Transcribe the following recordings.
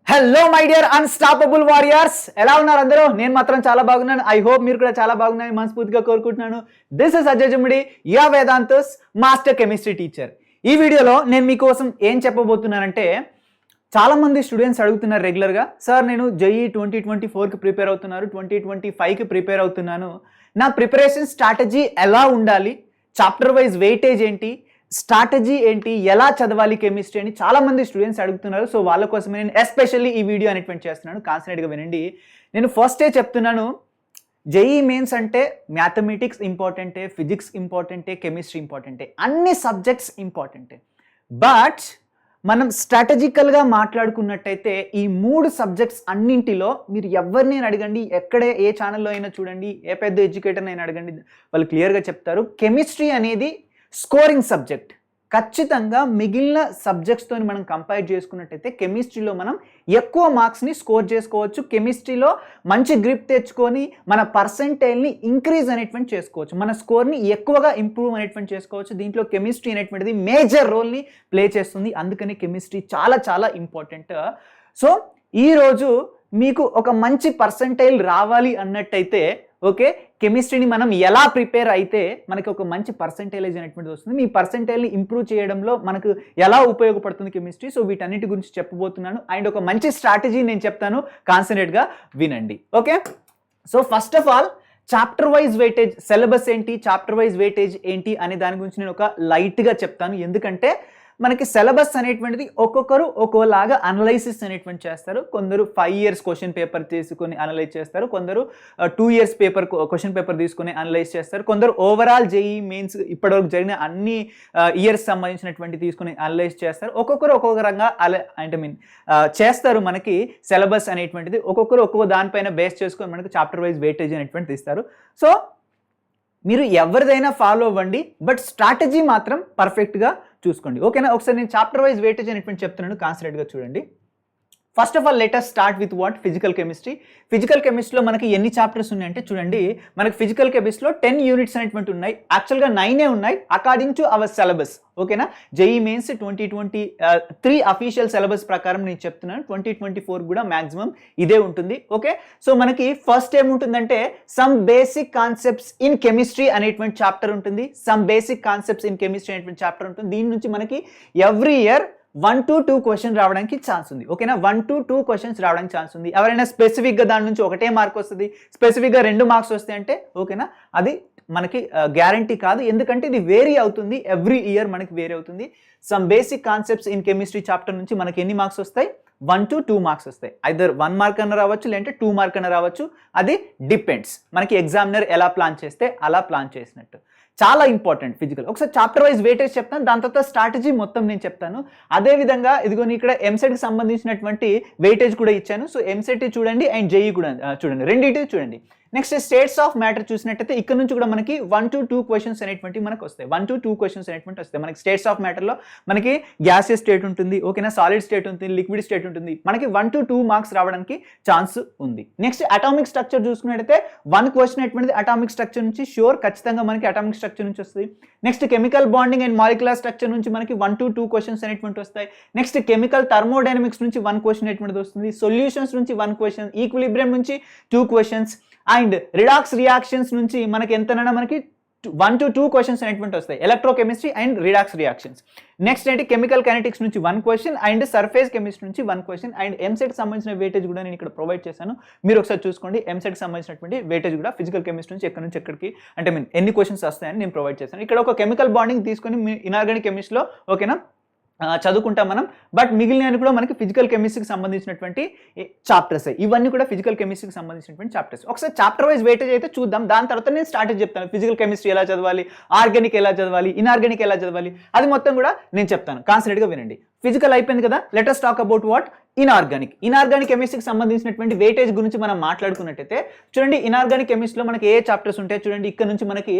Hello my dear unstoppable warriors, ఎలా ఉన్నారు అందరూ? నేను మాత్రం చాలా బాగున్నాను. ఐ హోప్ మీరు కూడా చాలా బాగున్నారని మనస్ఫూర్తిగా కోరుకుంటున్నాను. This is Ajay Jammidi, your Vedantu's master chemistry teacher. ఈ వీడియోలో నేను మీకోసం ఏం చెప్పబోతున్నానంటే, చాలా మంది స్టూడెంట్స్ అడుగుతున్నారు రెగ్యులర్గా, సార్ నేను జేఈ 2024కి ప్రిపేర్ అవుతున్నారు, 2025కి ప్రిపేర్ అవుతున్నాను, నా ప్రిపరేషన్ స్ట్రాటజీ ఎలా ఉండాలి, చాప్టర్ వైజ్ వెయిటేజ్ ఏంటి, స్ట్రాటజీ ఏంటి, ఎలా చదవాలి కెమిస్ట్రీ అని చాలా మంది స్టూడెంట్స్ అడుగుతున్నారు. సో వాళ్ళ కోసమే నేను ఎస్పెషల్లీ ఈ వీడియో అనేటువంటి చేస్తున్నాను. కాన్సన్ట్రేట్గా వినండి. నేను ఫస్టే చెప్తున్నాను, జేఈ మెయిన్స్ అంటే మ్యాథమెటిక్స్ ఇంపార్టెంటే, ఫిజిక్స్ ఇంపార్టెంటే, కెమిస్ట్రీ ఇంపార్టెంటే, అన్ని సబ్జెక్ట్స్ ఇంపార్టెంటే. బట్ మనం స్ట్రాటజికల్గా మాట్లాడుకున్నట్టయితే ఈ 3 సబ్జెక్ట్స్ అన్నింటిలో మీరు ఎవరిని అడగండి, ఎక్కడే ఏ ఛానల్లో అయినా చూడండి, ఏ పెద్ద ఎడ్యుకేటర్ని అయినా అడగండి, వాళ్ళు క్లియర్గా చెప్తారు కెమిస్ట్రీ అనేది స్కోరింగ్ సబ్జెక్ట్. ఖచ్చితంగా మిగిలిన సబ్జెక్ట్స్తో మనం కంపేర్ చేసుకున్నట్టయితే కెమిస్ట్రీలో మనం ఎక్కువ మార్క్స్ని స్కోర్ చేసుకోవచ్చు. కెమిస్ట్రీలో మంచి గ్రిప్ తెచ్చుకొని మన పర్సెంటైల్ని ఇంక్రీజ్ అనేటువంటి చేసుకోవచ్చు, మన స్కోర్ని ఎక్కువగా ఇంప్రూవ్ అనేటువంటి చేసుకోవచ్చు. దీంట్లో కెమిస్ట్రీ అనేటువంటిది మేజర్ రోల్ని ప్లే చేస్తుంది. అందుకని కెమిస్ట్రీ చాలా చాలా ఇంపార్టెంట్. సో ఈరోజు మీకు ఒక మంచి పర్సెంటైల్ రావాలి అన్నట్టయితే, ఓకే, కెమిస్ట్రీని మనం ఎలా ప్రిపేర్ అయితే మనకి ఒక మంచి పర్సెంటేజ్ అనేటువంటిది వస్తుంది, మీ పర్సెంటేజ్ని ఇంప్రూవ్ చేయడంలో మనకు ఎలా ఉపయోగపడుతుంది కెమిస్ట్రీ, సో వీటన్నిటి గురించి చెప్పబోతున్నాను. అండ్ ఒక మంచి స్ట్రాటజీ నేను చెప్తాను, కాన్సన్ట్రేట్గా వినండి. Okay, so first of all chapter wise weightage, syllabus ఏంటి, చాప్టర్ వైజ్ వెయిటేజ్ ఏంటి అనే దాని గురించి నేను ఒక లైట్గా చెప్తాను. ఎందుకంటే మనకి సిలబస్ అనేటువంటిది ఒక్కొక్కరు ఒక్కోలాగా అనలైసిస్ అనేటువంటి చేస్తారు. కొందరు 5 years క్వశ్చన్ పేపర్ తీసుకొని అనలైజ్ చేస్తారు, కొందరు 2 years క్వశ్చన్ పేపర్ తీసుకొని అనలైజ్ చేస్తారు, కొందరు ఓవరాల్ జేఈ మెయిన్స్ ఇప్పటివరకు జరిగిన అన్ని ఇయర్స్ సంబంధించినటువంటి తీసుకొని అనలైజ్ చేస్తారు. ఒక్కొక్కరు ఒక్కొక్క రంగా చేస్తారు. మనకి సిలబస్ అనేటువంటిది ఒక్కొక్కరు ఒక్కొక్క దానిపైన బేస్ చేసుకొని మనకి చాప్టర్ వైజ్ వెయిటేజ్ అనేటువంటిది ఇస్తారు. సో మీరు ఎవరిదైనా ఫాలో అవ్వండి, బట్ స్ట్రాటజీ మాత్రం పర్ఫెక్ట్గా చూసుకోండి. ఓకేనా? ఒకసారి నేను చాప్టర్ వైజ్ వెయిటేజ్ అనేటువంటి చెప్తున్నాను, కాన్సన్ట్రేట్గా చూడండి. First of all let us start with what, physical chemistry. Physical కెమిస్ట్రీలో మనకి ఎన్ని చాప్టర్స్ ఉన్నాయంటే చూడండి, మనకి ఫిజికల్ కెమిస్ట్రీలో 10 units అనేటువంటి ఉన్నాయి. యాక్చువల్గా 9 ఉన్నాయి అకార్డింగ్ టు అవర్ సిలబస్. ఓకేనా? జేఈ మెయిన్స్ 2023 అఫీషియల్ సిలబస్ ప్రకారం నేను చెప్తున్నాను. 2024 కూడా మాక్సిమం ఇదే ఉంటుంది. ఓకే, సో మనకి ఫస్ట్ ఏముంటుందంటే some basic concepts in chemistry అనేటువంటి చాప్టర్ ఉంటుంది. Some basic concepts in chemistry అనేటువంటి చాప్టర్ ఉంటుంది. దీని నుంచి మనకి ఎవ్రీ ఇయర్ 1 to 2 క్వశ్చన్ రావడానికి ఛాన్స్ ఉంది. ఓకేనా? 1 to 2 క్వశ్చన్స్ రావడానికి ఛాన్స్ ఉంది. ఎవరైనా స్పెసిఫిక్గా దాని నుంచి 1 మార్క్ వస్తుంది, స్పెసిఫిక్గా 2 మార్క్స్ వస్తాయి అంటే ఓకేనా, అది మనకి గ్యారంటీ కాదు. ఎందుకంటే ఇది వేరీ అవుతుంది, ఎవ్రీ ఇయర్ మనకి వేరీ అవుతుంది. Some basic concepts in chemistry chapter నుంచి మనకి ఎన్ని మార్క్స్ వస్తాయి? 1 to 2 మార్క్స్ వస్తాయి. ఐదర్ 1 మార్క్ అన్న రావచ్చు, లేదంటే 2 మార్క్ అన్న రావచ్చు. అది డిపెండ్స్, మనకి ఎగ్జామినర్ ఎలా ప్లాన్ చేస్తే అలా ప్లాన్ చేసినట్టు. చాలా ఇంపార్టెంట్ ఫిజికల్. ఒకసారి చాప్టర్ వైజ్ వెయిటేజ్ చెప్తాను, దాని తర్వాత స్ట్రాటజీ మొత్తం నేను చెప్తాను. అదేవిధంగా ఇదిగోని ఇక్కడ ఎంసెట్కి సంబంధించినటువంటి వెయిటేజ్ కూడా ఇచ్చాను. సో ఎంసెట్ చూడండి అండ్ జేఈ కూడా చూడండి, రెండింటి చూడండి. నెక్స్ట్ స్టేట్స్ ఆఫ్ మ్యాటర్ చూసినట్టయితే ఇక్కడ నుంచి కూడా మనకి 1 to 2 క్వశ్చన్స్ అనేటువంటి మనకు వస్తాయి. 1 to 2 క్వశ్చన్స్ అనేటువంటి వస్తాయి. మనకి స్టేట్స్ ఆఫ్ మ్యాటర్లో మనకి గ్యాసియస్ స్టేట్ ఉంటుంది, ఓకేనా, సాలిడ్ స్టేట్ ఉంటుంది, లిక్విడ్ స్టేట్ ఉంటుంది. మనకి 1 to 2 మార్క్స్ రావడానికి ఛాన్స్ ఉంది. నెక్స్ట్ అటామిక్ స్ట్రక్చర్ చూసుకున్నట్టయితే 1 క్వశ్చన్ అనేటువంటిది అటామిక్ స్ట్రక్చర్ నుంచి షూర్, ఖచ్చితంగా మనకి అటామిక్ స్ట్రక్చర్ నుంచి వస్తుంది. Next chemical bonding and molecular structure నుంచి మనకి 1 to 2 క్వశ్చన్స్ అనేటువంటి వస్తాయి. నెక్స్ట్ కెమికల్ థర్మోడైనమిక్స్ నుంచి 1 క్వశ్చన్ అనేటువంటిది వస్తుంది. సొల్యూషన్స్ నుంచి 1 క్వశ్చన్, ఈక్విలిబ్రియం నుంచి 2 క్వశ్చన్స్, అండ్ రిడాక్స్ రియాక్షన్స్ నుంచి మనకి ఎంతనైనా మనకి 1 to 2 క్వశ్చన్స్ అనేటువంటి వస్తాయి. Electrochemistry and redox reactions. Next ఏంటి, కెమికల్ కైనెటిక్స్ నుంచి 1 క్వశ్చన్ అండ్ సర్ఫేస్ కెమిస్ట్రీ నుంచి 1 క్వశ్చన్. అండ్ ఎంసెట్ సంబంధించిన వెయిటేజ్ కూడా నేను ఇక్కడ ప్రొవైడ్ చేశాను, మీరు ఒకసారి చూసుకోండి. ఎంసెట్ సంబంధించినటువంటి వెయిటేజ్ కూడా ఫిజికల్ కెమిస్ట్రీ నుంచి ఎక్కడి నుంచి ఎక్కడికి అంటే ఎన్ని క్వశ్చన్స్ వస్తాయని నేను ప్రొవైడ్ చేశాను. ఇక్కడ ఒక కెమికల్ బాండింగ్ తీసుకొని ఇనార్గానిక్ కెమిస్ట్రీలో ఓకేనా చదువుకుంటాం మనం. బట్ మిగిలిన కూడా మనకి ఫిజికల్ కెమిస్ట్రీకి సంబంధించినటువంటి చాప్టర్స్, ఇవన్నీ కూడా ఫిజికల్ కెమిస్ట్రీకి సంబంధించినటువంటి చాప్టర్స్. ఒకసారి చాప్టర్ వైజ్ వెయిటేజ్ అయితే చూద్దాం, దాని తర్వాత నేను స్ట్రాటజీ చెప్తాను. ఫిజికల్ కెమిస్ట్రీ ఎలా చదవాలి, ఆర్గానిక్ ఎలా చదవాలి, ఇన్ఆర్గానిక్ ఎలా చదవాలి, అది మొత్తం కూడా నేను చెప్తాను. కాన్సన్ట్రేట్గా వినండి. ఫిజికల్ అయిపోయింది కదా, let us talk about what inorganic కెమిస్ట్రీకి సంబంధించినటువంటి వెయిటేజ్ గురించి మనం మాట్లాడుకున్నట్టయితే చూడండి, ఇన్ఆర్గానిక్ కెమిస్ట్రీలో మనకి ఏ చాప్టర్స్ ఉంటాయి చూడండి. ఇక్కడ నుంచి మనకి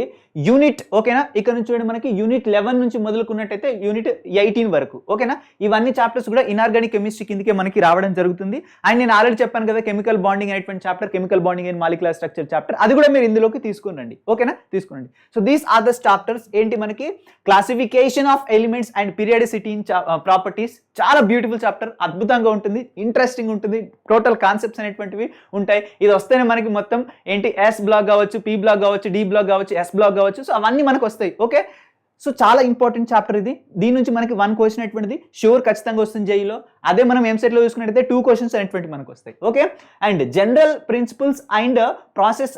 యూనిట్, ఓకేనా, ఇక్కడ నుంచి చూడండి మనకి యూనిట్ 11 నుంచి మొదలుకున్నట్టయితే యూనిట్ 18 వరకు, ఓకేనా, ఇవన్నీ చాప్టర్స్ కూడా ఇన్ఆర్గానిక్ కెమిస్ట్రీ కిందకే మనకి రావడం జరుగుతుంది. అండ్ నేను ఆల్రెడీ చెప్పాను కదా, కెమికల్ బాండింగ్ అనేటువంటి chapter, chemical bonding and molecular structure chapter, అది కూడా మీరు ఇందులోకి తీసుకురండి. ఓకేనా, తీసుకురండి. So these are the chapters. ఏంటి మనకి classification of elements and periodicity in properties, చాలా బ్యూటిఫుల్ చాప్టర్, అద్భుతంగా ఉంటుంది. ఉంటుంది, ఇంట్రెస్టింగ్ ఉంటుంది, టోటల్ కాన్సెప్ట్స్ అనేటువంటివి ఉంటాయి. ఇది వస్తేనే మనకి మొత్తం ఏంటి ఎస్ బ్లాక్ కావచ్చు, పి బ్లాక్ కావచ్చు, డి బ్లాక్ కావచ్చు, ఎస్ బ్లాక్ కావచ్చు. సో అవన్నీ మనకు వస్తాయి. ఓకే, సో చాలా ఇంపార్టెంట్ చాప్టర్ ఇది. దీని నుంచి మనకి 1 క్వశ్చన్ అనేటువంటిది షూర్ ఖచ్చితంగా వస్తుంది జైలో. అదే మనం ఎంసెట్లో చూసుకున్నట్టయితే 2 క్వశ్చన్స్ అనేటువంటి మనకు వస్తాయి. Okay, and general principles and process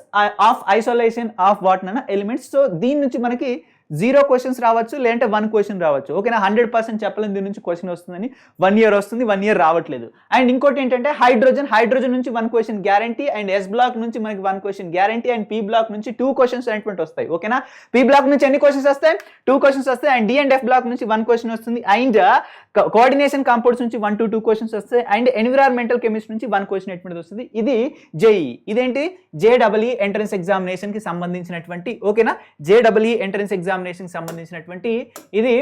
of isolation of what అన్న ఎలిమెంట్స్. సో దీని నుంచి మనకి 0 క్వశ్చన్స్ రావచ్చు, లేదంటే 1 క్వశ్చన్ రావచ్చు. ఓకేనా, 100% చెప్పలేము దీని నుంచి క్వశ్చన్ వస్తుందని. 1 ఇయర్ వస్తుంది, 1 ఇయర్ రావట్లేదు. అండ్ ఇంకోటి ఏంటంటే హైడ్రోజన్ నుంచి 1 question guarantee, and S block నుంచి మనకి 1 question guarantee, and P block నుంచి 2 క్వశ్చన్స్ అనేటువంటి వస్తాయి. ఓకేనా, పి బ్లాక్ నుంచి ఎన్ని క్వశ్చన్స్ వస్తాయి? 2 క్వశ్చన్స్ వస్తాయి. And D and F block నుంచి 1 క్వశ్చన్ వస్తుంది. అండ్ కోఆర్డినేషన్ కాంపౌండ్స్ నుంచి 1 to 2 క్వశ్చన్స్ వస్తాయి. అండ్ ఎన్విరాన్మెంటల్ కెమిస్ట్రీ నుంచి 1 క్వశ్చన్ అనేటువంటిది వస్తుంది. ఇది జేఈ, ఇదేంటి జేఈఈ ఎంట్రన్స్ ఎగ్జామినేషన్ కి సంబంధించినటువంటి, ఓకేనా, జేఈఈ ఎంట్రన్స్ ఎగ్జామినేషన్ కి సంబంధించినటువంటి ఇది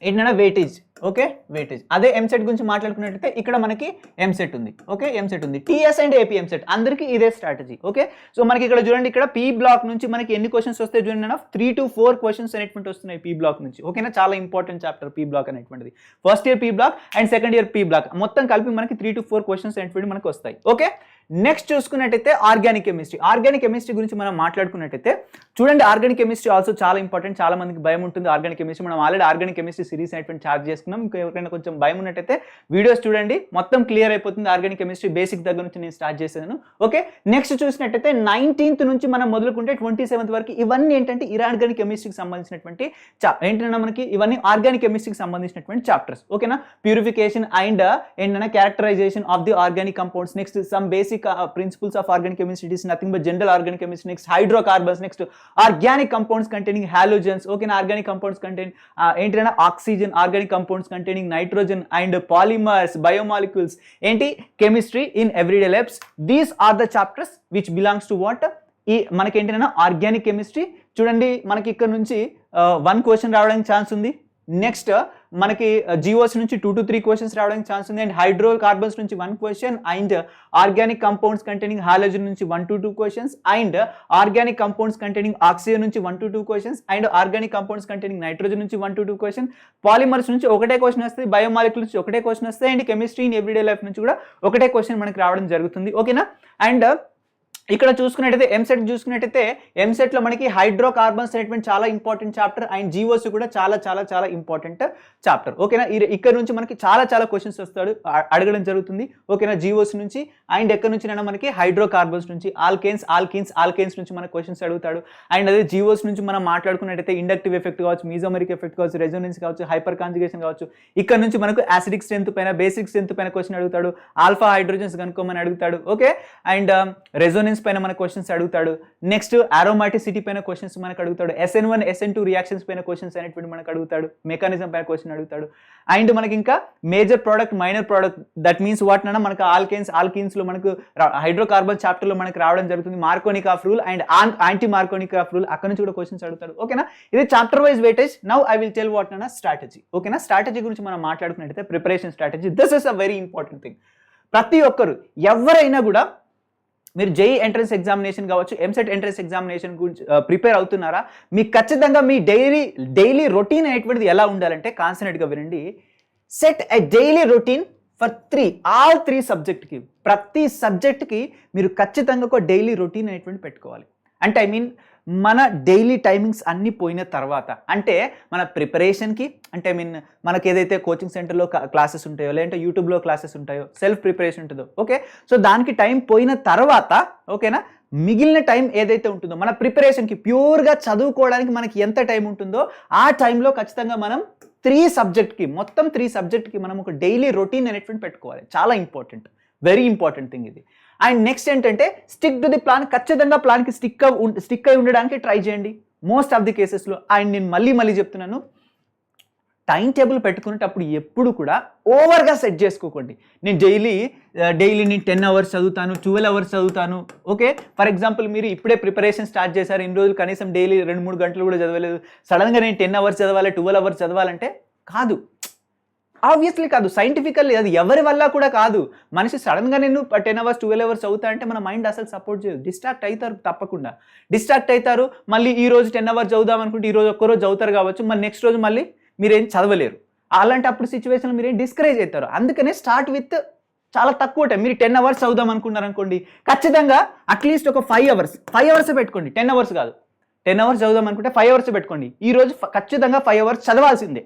ఏంటంటే వెయిటేజ్. Okay, weightage. అదే ఎంసెట్ గురించి మాట్లాడుకున్నట్టయితే ఇక్కడ మనకి ఎంసెట్ ఉంది. ఓకే, ఎంసెట్ ఉంది. టీఎస్ అండ్ ఏపీ ఎంసెట్ అందరికీ ఇదే స్ట్రాటజీ. ఓకే, సో మనకి ఇక్కడ చూడండి, ఇక్కడ పీ బ్లాక్ నుంచి మనకి ఎన్ని క్వశ్చన్స్ వస్తాయి చూడండి, 3 to 4 క్వశ్చన్స్ అనేటువంటి వస్తున్నాయి పీ బ్లాక్ నుంచి. ఓకేనా, చాలా ఇంపార్టెంట్ చాప్టర్ పీ బ్లాక్ అనేటువంటిది. First year P block and second year P block మొత్తం కలిపి మనకి 3 to 4 క్వశ్చన్స్ అనేటువంటి మనకు వస్తాయి. ఓకే, నెక్స్ట్ చూసుకున్నట్టయితే ఆర్గానిక్ కెమిస్ట్రీ గురించి మనం మాట్లాడుకున్నట్టయితే చూడండి, ఆర్గానిక్ కెమిస్ట్రీ ఆల్సో చాలా ఇంపార్టెంట్. చాలా మందికి భయం ఉంటుంది ఆర్గానిక్ కెమిస్ట్రీ. మనం ఆల్రెడీ ఆర్గానిక్ కెమిస్ట్రీ సిరీస్ అనేటువంటి చార్జ్ చేసుకున్నాం. ఇంకా ఎవరికైనా కొంచెం భయం ఉన్నట్టయితే వీడియోస్ చూడండి, మొత్తం క్లియర్ అయిపోతుంది. ఆర్గానిక్ కెమిస్ట్రీ బేసిక్ దగ్గర నుంచి నేను స్టార్ట్ చేశాను. ఓకే, నెక్స్ట్ చూసినట్టయితే 19th నుంచి మనం మొదలుకుంటే 27th వరకు ఇవన్నీ ఏంటంటే ఇరార్గానిక్ కెమిస్ట్రీకి సంబంధించినటువంటి ఏంటంటే మనకి ఇవన్నీ ఆర్గానిక్ కెమిస్ట్రీకి సంబంధించినటువంటి చాప్టర్స్. ఓకేనా, ప్యూరిఫికేషన్ అండ్ ఏంటంటే characterization of the organic compounds. Next some basic principles of organic chemistry is nothing but general organic chemistry. Next hydrocarbons. Next organic compounds containing halogens. Okay, organic compounds contain ఏంటంటే oxygen, organic compounds containing nitrogen and polymers, biomolecules. ఏంటి chemistry in everyday labs. These are the chapters which belongs to what ఈ మనకి ఏంటంటే organic chemistry. చూడండి, మనకి ఇక్కడ నుంచి 1 question రావడానికి ఛాన్స్ ఉంది. నెక్స్ట్ మనకి జియోస్ నుంచి 2 to 3 క్వశ్చన్స్ రావడానికి ఛాన్స్ ఉంది. అండ్ హైడ్రో కార్బన్స్ నుంచి 1 question, and organic compounds containing halogen నుంచి 1 to 2 questions, and organic compounds containing oxygen నుంచి 1 to 2 questions, and organic compounds containing nitrogen నుంచి 1 to 2 క్వశ్చన్, పాలిమర్స్ నుంచి ఒకటే క్వశ్చన్ వస్తుంది, బయోమాలిక్యూల్స్ నుంచి ఒకటే క్వశ్చన్ వస్తాయి, and chemistry in everyday life నుంచి కూడా ఒకటే క్వశ్చన్ మనకి రావడం జరుగుతుంది. ఓకేనా, అండ్ ఇక్కడ చూసుకున్నట్టయితే ఎంసెట్ చూసుకున్నట్టయితే ఎంసెట్ లో మనకి హైడ్రో కార్బన్స్ అనేటువంటి చాలా ఇంపార్టెంట్ చాప్టర్, అండ్ జీఓసి కూడా చాలా చాలా చాలా ఇంపార్టెంట్ చాప్టర్. ఓకేనా, ఇక్కడ నుంచి మనకి చాలా చాలా క్వశ్చన్స్ వస్తాడు అడగడం జరుగుతుంది. ఓకేనా, జీఓసి నుంచి, అండ్ ఎక్కడ నుంచి మనకి హైడ్రో కార్బన్స్ నుంచి, ఆల్కేన్స్ నుంచి మనకి క్వశ్చన్స్ అడుగుతాడు. అండ్ అదే జీఓసి నుంచి మనం మాట్లాడుకున్నట్టయితే ఇండక్టివ్ ఎఫెక్ట్ కావచ్చు, మీజోమెరిక్ ఎఫెక్ట్ కావచ్చు, రెజోనెన్స్ కావచ్చు, హైపర్ కాంజుగేషన్ కావచ్చు. ఇక్కడ నుంచి మనకు యాసిడిక్ స్ట్రెంత్ పైన, బేసిక్ స్ట్రెంత్ పైన క్వశ్చన్ అడుగుతాడు. ఆల్ఫా హైడ్రోజన్స్ కనుక్కోమని అడుగుతాడు. ఓకే, అండ్ రెజోనెన్స్ పైన మన క్వశ్చన్స్ అడుగుతాడు. నెక్స్ట్ అరోమాటిసిటీ పైన క్వశ్చన్స్ మనకు అడుగుతాడు. SN1 SN2 రియాక్షన్స్ పైన క్వశ్చన్స్ అనేటువంటి మనకు అడుగుతాడు. మెకానిజం పైన క్వశ్చన్ అడుగుతాడు. అండ్ మనకి ఇంకా major product, minor product, that means what అన్న మనకు ఆల్కేన్స్ లో మనకు హైడ్రోకార్బన్ చాప్టర్ లో మనకు రావడం జరుగుతుంది. Markovnikov of rule and anti Markovnikov of rule, అక్కడ నుంచి కూడా క్వశ్చన్స్ అడుగుతాడు. ఓకేనా, ఇది chapter wise weightage. Now I will tell what అన్న స్ట్రాటజీ. ఓకేనా, స్ట్రాటజీ గురించి మనం మాట్లాడుకున్నట్టయితే preparation strategy, this is a very important thing. ప్రతి ఒక్కరు ఎవరైనా కూడా మీరు జేఈ ఎంట్రన్స్ ఎగ్జామినేషన్ కావచ్చు, ఎంసెట్ ఎంట్రన్స్ ఎగ్జామినేషన్ గురించి ప్రిపేర్ అవుతున్నారా, మీకు ఖచ్చితంగా మీ డైలీ రొటీన్ అనేటువంటిది ఎలా ఉండాలంటే కాన్సన్ట్రేట్గా వినండి. Set a daily routine for all three సబ్జెక్ట్కి. ప్రతి సబ్జెక్ట్కి మీరు ఖచ్చితంగా ఒక డైలీ రొటీన్ అనేటువంటి పెట్టుకోవాలి. అంటే ఐ మీన్ మన డైలీ టైమింగ్స్ అన్నీ పోయిన తర్వాత, అంటే మన ప్రిపరేషన్కి, అంటే ఐ మీన్ మనకి ఏదైతే కోచింగ్ సెంటర్లో క్లాసెస్ ఉంటాయో, లేదంటే యూట్యూబ్లో క్లాసెస్ ఉంటాయో, సెల్ఫ్ ప్రిపరేషన్ ఉంటుందో, ఓకే, సో దానికి టైం పోయిన తర్వాత, ఓకేనా, మిగిలిన టైం ఏదైతే ఉంటుందో మన ప్రిపరేషన్కి ప్యూర్గా చదువుకోవడానికి మనకి ఎంత టైం ఉంటుందో ఆ టైంలో ఖచ్చితంగా మనం 3 సబ్జెక్ట్కి మనం ఒక డైలీ రొటీన్ అనేటువంటి పెట్టుకోవాలి. చాలా ఇంపార్టెంట్, వెరీ ఇంపార్టెంట్ థింగ్ ఇది. అండ్ నెక్స్ట్ ఏంటంటే స్టిక్ టు ది ప్లాన్. ఖచ్చితంగా ప్లాన్కి స్టిక్ అయి ఉండడానికి ట్రై చేయండి మోస్ట్ ఆఫ్ ది కేసెస్లో. అండ్ నేను మళ్ళీ చెప్తున్నాను, టైం టేబుల్ పెట్టుకునేటప్పుడు ఎప్పుడు కూడా ఓవర్గా సెట్ చేసుకోకండి. నేను డైలీ నేను 10 hours చదువుతాను, 12 hours చదువుతాను. ఓకే, ఫర్ ఎగ్జాంపుల్ మీరు ఇప్పుడే ప్రిపరేషన్ స్టార్ట్ చేశారు, ఇన్ని రోజులు కనీసం డైలీ 2-3 గంటలు కూడా చదవలేదు. సడన్గా నేను 10 hours చదవాలి, 12 hours చదవాలంటే కాదు, ఆబ్వియస్లీ కాదు. సైంటిఫికల్లీ అది ఎవరి వల్ల కూడా కాదు. మనిషి సడన్గా నేను 10 hours 12 hours చదువుతా అంటే మన మైండ్ అసలు సపోర్ట్ చేయదు. డిస్ట్రాక్ట్ అవుతారు, తప్పకుండా డిస్ట్రాక్ట్ అవుతారు. మళ్ళీ ఈ రోజు 10 hours చదువుదాం అనుకుంటే ఈ రోజు ఒక్కరోజు చదువుతారు కావచ్చు, మళ్ళీ నెక్స్ట్ రోజు మళ్ళీ మీరేం చదవలేరు. అలాంటప్పుడు సిచ్యువేషన్లో మీరు డిస్కరేజ్ అవుతారు. అందుకనే స్టార్ట్ విత్ చాలా తక్కువ టైం. మీరు 10 అవర్స్ చదువుదాం అనుకున్నారు అనుకోండి, ఖచ్చితంగా అట్లీస్ట్ ఒక 5 అవర్స్ పెట్టుకోండి. 10 అవర్స్ కాదు, 10 అవర్స్ చదువుదాం అనుకుంటే 5 అవర్స్ పెట్టుకోండి. ఈ రోజు ఖచ్చితంగా 5 అవర్స్ చదవాల్సిందే.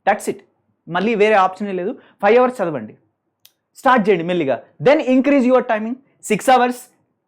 That's it. మళ్ళీ వేరే ఆప్షనే లేదు. 5 అవర్స్ చదవండి, స్టార్ట్ చేయండి మెల్లిగా. Then increase your timing 6 hours,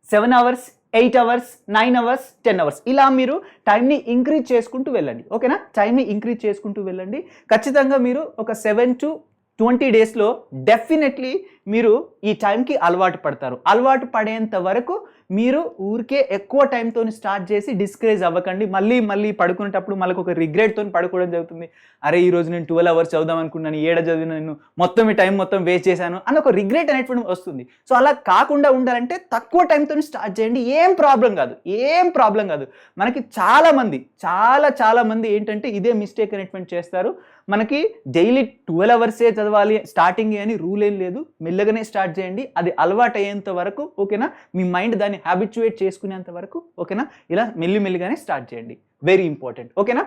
7 hours, 8 hours, 9 hours, 10 hours, ఇలా మీరు టైంని ఇంక్రీజ్ చేసుకుంటూ వెళ్ళండి. ఓకేనా? టైంని ఇంక్రీజ్ చేసుకుంటూ వెళ్ళండి. ఖచ్చితంగా మీరు ఒక 7 to 20 డేస్లో డెఫినెట్లీ మీరు ఈ టైంకి అలవాటు పడతారు. అలవాటు పడేంత వరకు మీరు ఊరికే ఎక్కువ టైంతో స్టార్ట్ చేసి డిస్కరేజ్ అవ్వకండి. మళ్ళీ పడుకునేటప్పుడు మళ్ళీ ఒక రిగ్రెట్తో పడుకోవడం జరుగుతుంది. అరే ఈరోజు నేను 12 అవర్స్ చదువుదాం అనుకున్నాను, 7 చదివిన నేను మొత్తం ఈ టైం మొత్తం వేస్ట్ చేశాను అని ఒక రిగ్రెట్ అనేటువంటి వస్తుంది. సో అలా కాకుండా ఉండాలంటే తక్కువ టైంతో స్టార్ట్ చేయండి. ఏం ప్రాబ్లం కాదు. మనకి చాలా మంది ఏంటంటే ఇదే మిస్టేక్ అనేటువంటి చేస్తారు. మనకి డైలీ 12 అవర్సే చదవాలి స్టార్టింగ్ అని రూల్ ఏం లేదు. మెల్లగానే స్టార్ట్ చేయండి. అది అలవాటు అయ్యేంత వరకు, ఓకేనా, మీ మైండ్ దాన్ని హ్యాబిచ్యుయేట్ చేసుకునేంత వరకు, ఓకేనా, ఇలా మెల్లిమెల్లిగానే స్టార్ట్ చేయండి. Very important. ఓకేనా?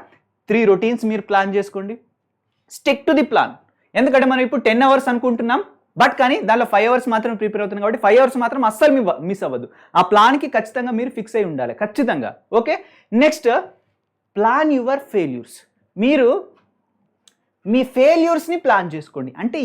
3 రొటీన్స్ మీరు ప్లాన్ చేసుకోండి. Stick to the plan. ఎందుకంటే మనం ఇప్పుడు 10 అవర్స్ అనుకుంటున్నాం, బట్ కానీ దానిలో 5 అవర్స్ మాత్రం ప్రిపేర్ అవుతుంది కాబట్టి 5 అవర్స్ మాత్రం అస్సలు మిస్ అవ్వద్దు. ఆ ప్లాన్కి ఖచ్చితంగా మీరు ఫిక్స్ అయి ఉండాలి, ఖచ్చితంగా. Okay? Next, plan your failures. మీరు మీ ఫెయిల్యూర్స్ని ప్లాన్ చేసుకోండి. అంటే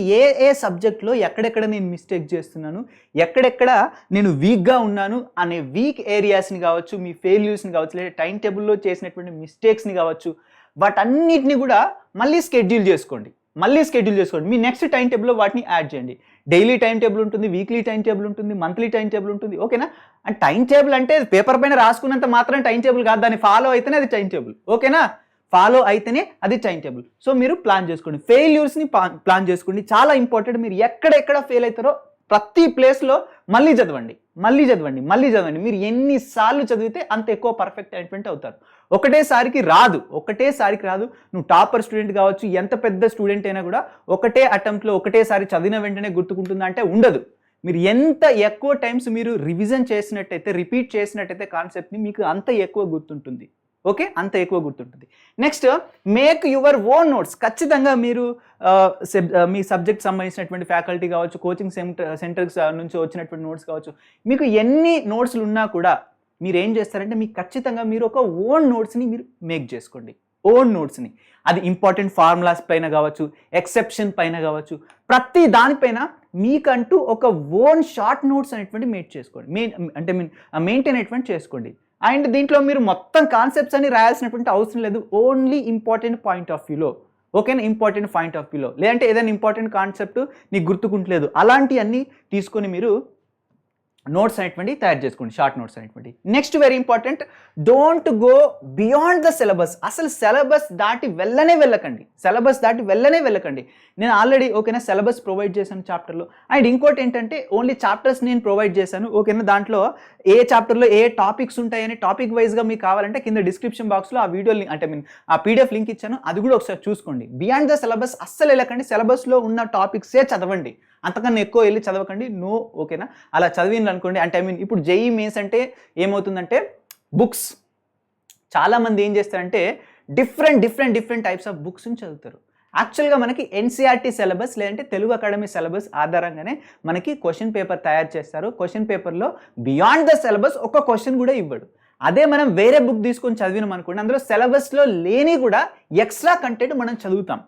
ఏ సబ్జెక్ట్లో ఎక్కడెక్కడ నేను మిస్టేక్ చేస్తున్నాను, ఎక్కడెక్కడ నేను వీక్గా ఉన్నాను అనే వీక్ ఏరియాస్ని కావచ్చు, మీ ఫెయిల్యూర్స్ని కావచ్చు, లేదా టైం టేబుల్లో చేసినటువంటి మిస్టేక్స్ని కావచ్చు, వాటన్నిటిని కూడా మళ్ళీ స్కెడ్యూల్ చేసుకోండి. మీ నెక్స్ట్ టైం టేబుల్లో వాటిని యాడ్ చేయండి. డైలీ టైం టేబుల్ ఉంటుంది, వీక్లీ టైం టేబుల్ ఉంటుంది, మంత్లీ టైం టేబుల్ ఉంటుంది. ఓకేనా? అండ్ టైం టేబుల్ అంటే పేపర్ పైన రాసుకున్నంత మాత్రం టైం టేబుల్ కాదు, దాన్ని ఫాలో అయితేనే అది టైం టేబుల్. ఓకేనా? ఫాలో అయితేనే అది టైం టేబుల్. సో మీరు ప్లాన్ చేసుకోండి, ఫెయిల్యూర్స్ని ప్లాన్ చేసుకోండి. చాలా ఇంపార్టెంట్. మీరు ఎక్కడెక్కడ ఫెయిల్ అవుతారో ప్రతి ప్లేస్లో మళ్ళీ చదవండి. మీరు ఎన్నిసార్లు చదివితే అంత ఎక్కువ పర్ఫెక్ట్ అయినటువంటి అవుతారు. ఒకటేసారికి రాదు. నువ్వు టాపర్ స్టూడెంట్ కావచ్చు, ఎంత పెద్ద స్టూడెంట్ అయినా కూడా ఒకటే అటెంప్ట్లో ఒకటేసారి చదివిన వెంటనే గుర్తుకుంటుందా అంటే ఉండదు. మీరు ఎంత ఎక్కువ టైమ్స్ మీరు రివిజన్ చేసినట్టయితే, రిపీట్ చేసినట్టయితే కాన్సెప్ట్ని, మీకు అంత ఎక్కువ గుర్తుంటుంది. ఓకే? అంత ఎక్కువ గుర్తుంటుంది. Next, make your own notes. ఖచ్చితంగా మీరు మీ సబ్జెక్ట్ సంబంధించినటువంటి ఫ్యాకల్టీ కావచ్చు, కోచింగ్ సెంటర్స్ నుంచి వచ్చినటువంటి నోట్స్ కావచ్చు, మీకు ఎన్ని నోట్స్లు ఉన్నా కూడా మీరు ఏం చేస్తారంటే మీకు ఖచ్చితంగా మీరు ఒక ఓన్ నోట్స్ని మీరు మేక్ చేసుకోండి. అది ఇంపార్టెంట్ ఫార్ములాస్ పైన కావచ్చు, ఎక్సెప్షన్ పైన కావచ్చు, ప్రతి దానిపైన మీకంటూ ఒక ఓన్ షార్ట్ నోట్స్ అనేటువంటి మెయింటైన్ అనేటువంటి చేసుకోండి. అండ్ దీంట్లో మీరు మొత్తం కాన్సెప్ట్స్ అని రాయాల్సినటువంటి అవసరం లేదు. ఓన్లీ ఇంపార్టెంట్ పాయింట్ ఆఫ్ వ్యూలో. ఓకేనా? ఇంపార్టెంట్ పాయింట్ ఆఫ్ వ్యూలో, లేదంటే ఏదైనా ఇంపార్టెంట్ కాన్సెప్ట్ నీకు గుర్తుకుంటలేదు, అలాంటివన్నీ తీసుకొని మీరు నోట్స్ అనేటువంటి తయారు చేసుకోండి, షార్ట్ నోట్స్ అనేటువంటి. Next, very important, don't go beyond the syllabus. అసలు సిలబస్ దాటి వెళ్ళనే వెళ్ళకండి. నేను ఆల్రెడీ, ఓకేనా, సిలబస్ ప్రొవైడ్ చేశాను చాప్టర్లో. అండ్ ఇంకోటి ఏంటంటే ఓన్లీ చాప్టర్స్ నేను ప్రొవైడ్ చేశాను. ఓకేనా? దాంట్లో ఏ చాప్టర్లో ఏ టాపిక్స్ ఉంటాయని టాపిక్ వైజ్గా మీకు కావాలంటే కింద డిస్క్రిప్షన్ బాక్స్లో ఆ వీడియో ఆ పీడిఎఫ్ లింక్ ఇచ్చాను, అది కూడా ఒకసారి చూసుకోండి. బియాండ్ ద సిలబస్ అస్సలు వెళ్ళకండి. సిలబస్లో ఉన్న టాపిక్సే చదవండి, అంతకన్నా ఎక్కువ వెళ్ళి చదవకండి. ఓకేనా? అలా చదివింది అనుకోండి అంటే ఇప్పుడు జేఈ మెయిన్స్ అంటే ఏమవుతుందంటే బుక్స్, చాలామంది ఏం చేస్తారంటే డిఫరెంట్ టైప్స్ ఆఫ్ బుక్స్ని చదువుతారు. యాక్చువల్గా మనకి ఎన్సీఆర్టీ సిలబస్ లేదంటే తెలుగు అకాడమీ సిలబస్ ఆధారంగానే మనకి క్వశ్చన్ పేపర్ తయారు చేస్తారు. క్వశ్చన్ పేపర్లో బియాండ్ ద సిలబస్ ఒక క్వశ్చన్ కూడా ఇవ్వడు. అదే మనం వేరే బుక్ తీసుకొని చదివినాం అనుకోండి, అందులో సిలబస్లో లేని కూడా ఎక్స్ట్రా కంటెంట్ మనం చదువుతాం.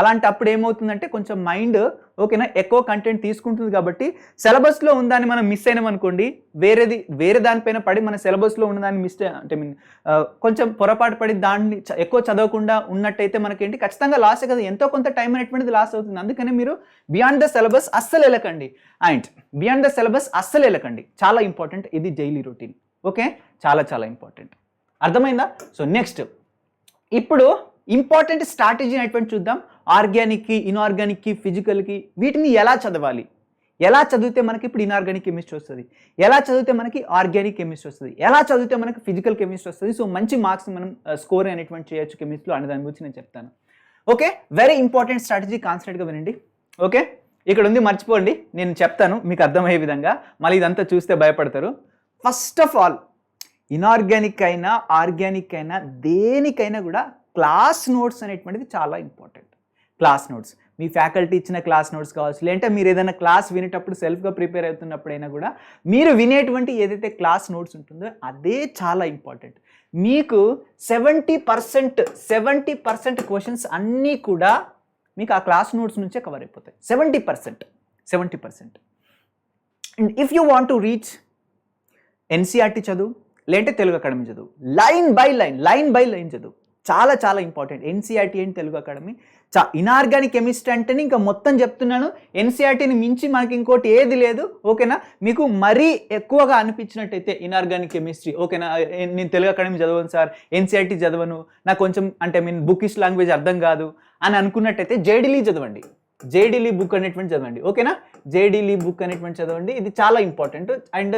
అలాంటప్పుడు ఏమవుతుందంటే కొంచెం మైండ్, ఓకేనా, ఎక్కువ కంటెంట్ తీసుకుంటుంది కాబట్టి సిలబస్లో ఉందాన్ని మనం మిస్ అయినాం అనుకోండి, వేరే దానిపైన పడి మన సిలబస్లో ఉన్నదాన్ని కొంచెం పొరపాటు పడి దాన్ని ఎక్కువ చదవకుండా ఉన్నట్టయితే మనకేంటి ఖచ్చితంగా లాసే కదా, ఎంతో కొంత టైం అనేటువంటిది లాస్ అవుతుంది. అందుకనే మీరు బియాండ్ ద సిలబస్ అస్సలు వెళ్ళకండి. చాలా ఇంపార్టెంట్ ఇది డైలీ రొటీన్. ఓకే? చాలా ఇంపార్టెంట్. అర్థమైందా? సో నెక్స్ట్, ఇప్పుడు ఇంపార్టెంట్ స్ట్రాటజీ అనేటువంటి చూద్దాం. ఆర్గానిక్కి, ఇన్ఆర్గానిక్కి, ఫిజికల్కి వీటిని ఎలా చదవాలి, ఎలా చదివితే మనకి ఇప్పుడు ఇన్ఆర్గానిక్ కెమిస్ట్రీ వస్తుంది, ఎలా చదివితే మనకి ఆర్గానిక్ కెమిస్ట్రీ వస్తుంది, ఎలా చదివితే మనకి ఫిజికల్ కెమిస్ట్రీ వస్తుంది, సో మంచి మార్క్స్ మనం స్కోర్ అనేటువంటి చేయొచ్చు కెమిస్ట్రీలో అనే దాని గురించి నేను చెప్తాను. ఓకే? వెరీ ఇంపార్టెంట్ స్ట్రాటజీ, కాన్సన్ట్రేట్గా వినండి. ఓకే? ఇక్కడ ఉంది, మర్చిపోండి, నేను చెప్తాను మీకు అర్థమయ్యే విధంగా, మళ్ళీ ఇదంతా చూస్తే భయపడతారు. ఫస్ట్ ఆఫ్ ఆల్, ఇన్ఆర్గానిక్ అయినా ఆర్గానిక్ అయినా దేనికైనా కూడా క్లాస్ నోట్స్ అనేటువంటిది చాలా ఇంపార్టెంట్. క్లాస్ నోట్స్ మీ ఫ్యాకల్టీ ఇచ్చిన క్లాస్ నోట్స్ కావచ్చు, లేదంటే మీరు ఏదైనా క్లాస్ వినేటప్పుడు సెల్ఫ్గా ప్రిపేర్ అవుతున్నప్పుడైనా కూడా మీరు వినేటువంటి ఏదైతే క్లాస్ నోట్స్ ఉంటుందో అదే చాలా ఇంపార్టెంట్. మీకు 70% క్వశ్చన్స్ అన్నీ కూడా మీకు ఆ క్లాస్ నోట్స్ నుంచే కవర్ అయిపోతాయి. 70%. And if you want to reach NCERT చదువు, లేదంటే తెలుగు అకాడమీ చదువు, లైన్ బై లైన్ చదువు, చాలా చాలా important. NCERT and Telugu academy inorganic chemistry అంటేనే ఇంకా మొత్తం చెప్తున్నాను. ఎన్సీఆర్టీని మించి మనకి ఇంకోటి ఏది లేదు, ఓకేనా. మీకు మరీ ఎక్కువగా అనిపించినట్టయితే ఇనార్గానిక్ కెమిస్ట్రీ, ఓకేనా, నేను తెలుగు అకాడమీ చదవను సార్, ఎన్సీఆర్టీ చదవను, నాకు కొంచెం అంటే బుకిష్ లాంగ్వేజ్ అర్థం కాదు అని అనుకున్నట్టయితే జేడీలీ చదవండి. జేడీలీ బుక్ అనేటువంటి చదవండి, ఓకేనా. జేడీలీ బుక్ అనేటువంటి చదవండి, ఇది చాలా ఇంపార్టెంట్. అండ్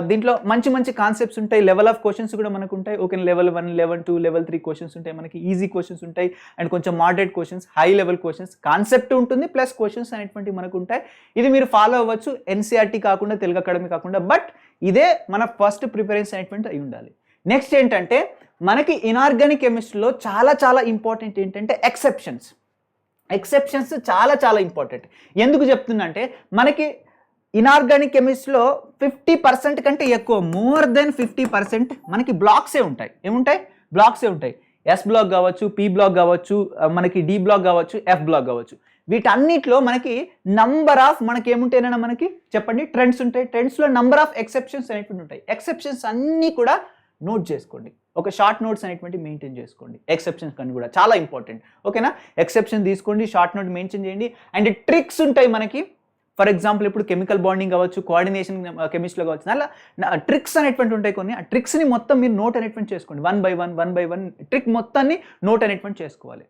దీంట్లో మంచి కాన్సెప్ట్స్ ఉంటాయి, లెవెల్ ఆఫ్ క్వశ్చన్స్ కూడా మనకు ఉంటాయి, okay. Level 1, level 2, level 3 questions ఉంటాయి, మనకి ఈజీ క్వశ్చన్స్ ఉంటాయి, అండ్ కొంచెం moderate questions, high level questions, concept ఉంటుంది ప్లస్ క్వశ్చన్స్ అనేటువంటి మనకు ఉంటాయి. ఇది మీరు ఫాలో అవ్వచ్చు, ఎన్సీఆర్టీ కాకుండా, తెలుగు అకాడమీ కాకుండా. బట్ ఇదే మన ఫస్ట్ ప్రిఫరెన్స్ అనేటువంటి అయి ఉండాలి. నెక్స్ట్ ఏంటంటే మనకి ఇనార్గానిక్ కెమిస్ట్రీలో చాలా చాలా ఇంపార్టెంట్ ఏంటంటే ఎక్సెప్షన్స్ చాలా చాలా ఇంపార్టెంట్. ఎందుకు చెప్తున్నా అంటే మనకి ఇనార్గానిక్ కెమిస్ట్రీలో 50% కంటే ఎక్కువ, మోర్ దెన్ 50% మనకి బ్లాక్సే ఉంటాయి. ఏముంటాయి? బ్లాక్సే ఉంటాయి. ఎస్ బ్లాక్ కావచ్చు, పి బ్లాక్ కావచ్చు, మనకి డి బ్లాక్ కావచ్చు, ఎఫ్ బ్లాక్ కావచ్చు. వీటన్నిటిలో మనకి నంబర్ ఆఫ్ మనకి ఏముంటాయినా మనకి చెప్పండి, ట్రెండ్స్ ఉంటాయి. ట్రెండ్స్లో నంబర్ ఆఫ్ ఎక్సెప్షన్స్ అనేటువంటి ఉంటాయి. ఎక్సెప్షన్స్ అన్నీ కూడా నోట్ చేసుకోండి, ఒక షార్ట్ నోట్స్ అనేటువంటి మెయింటైన్ చేసుకోండి. ఎక్సెప్షన్స్ కానీ కూడా చాలా ఇంపార్టెంట్, ఓకేనా. ఎక్సెప్షన్ తీసుకోండి, షార్ట్ నోట్ మెయింటైన్ చేయండి. అండ్ ట్రిక్స్ ఉంటాయి మనకి. ఫర్ ఎగ్జాంపుల్ ఇప్పుడు కెమికల్ బాండింగ్ కావచ్చు, కోఆర్డినేషన్ కెమిస్ట్రీలో కావచ్చు, అలా ట్రిక్స్ అనేటువంటి ఉంటాయి కొన్ని. ఆ ట్రిక్స్ని మొత్తం మీరు నోట్ అనేటువంటి చేసుకోండి. 1 by 1 ట్రిక్ మొత్తాన్ని నోట్ అనేటువంటి చేసుకోవాలి.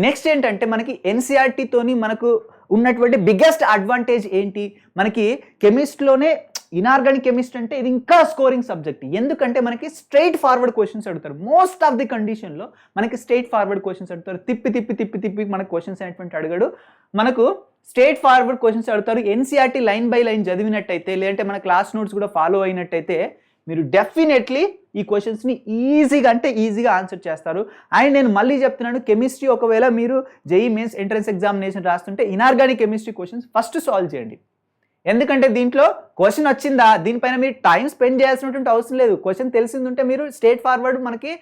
నెక్స్ట్ ఏంటంటే మనకి ఎన్సీఆర్టీతోని మనకు ఉన్నటువంటి బిగ్గెస్ట్ అడ్వాంటేజ్ ఏంటి, మనకి కెమిస్ట్రీలోనే ఇనార్గానిక్ కెమిస్ట్రీ అంటే ఇది ఇంకా స్కోరింగ్ సబ్జెక్ట్. ఎందుకంటే మనకి స్ట్రైట్ ఫార్వర్డ్ క్వశ్చన్స్ అడుగుతారు. మోస్ట్ ఆఫ్ ది కండిషన్లో మనకి స్ట్రైట్ ఫార్వర్డ్ క్వశ్చన్స్ అడుగుతారు. తిప్పి మనకు క్వశ్చన్స్ అనేటువంటి అడగడు, మనకు స్ట్రైట్ ఫార్వర్డ్ క్వశ్చన్స్ అడుగుతారు. ఎన్సీఆర్టీ లైన్ బై లైన్ చదివినట్టయితే, లేదంటే మన క్లాస్ నోట్స్ కూడా ఫాలో అయినట్టయితే మీరు డెఫినెట్లీ ఈ క్వశ్చన్స్ని ఈజీగా ఆన్సర్ చేస్తారు. అండ్ నేను మళ్ళీ చెప్తున్నాను, కెమిస్ట్రీ ఒకవేళ మీరు జేఈ మెయిన్స్ ఎంట్రన్స్ ఎగ్జామినేషన్ రాస్తుంటే inorganic chemistry questions first solve చేయండి. ఎందుకంటే దీంట్లో క్వశ్చన్ వచ్చిందా, దీనిపైన మీరు టైం స్పెండ్ చేయాల్సినటువంటి అవసరం లేదు. క్వశ్చన్ తెలిసిందంటే మీరు స్ట్రైట్ ఫార్వర్డ్ మనకి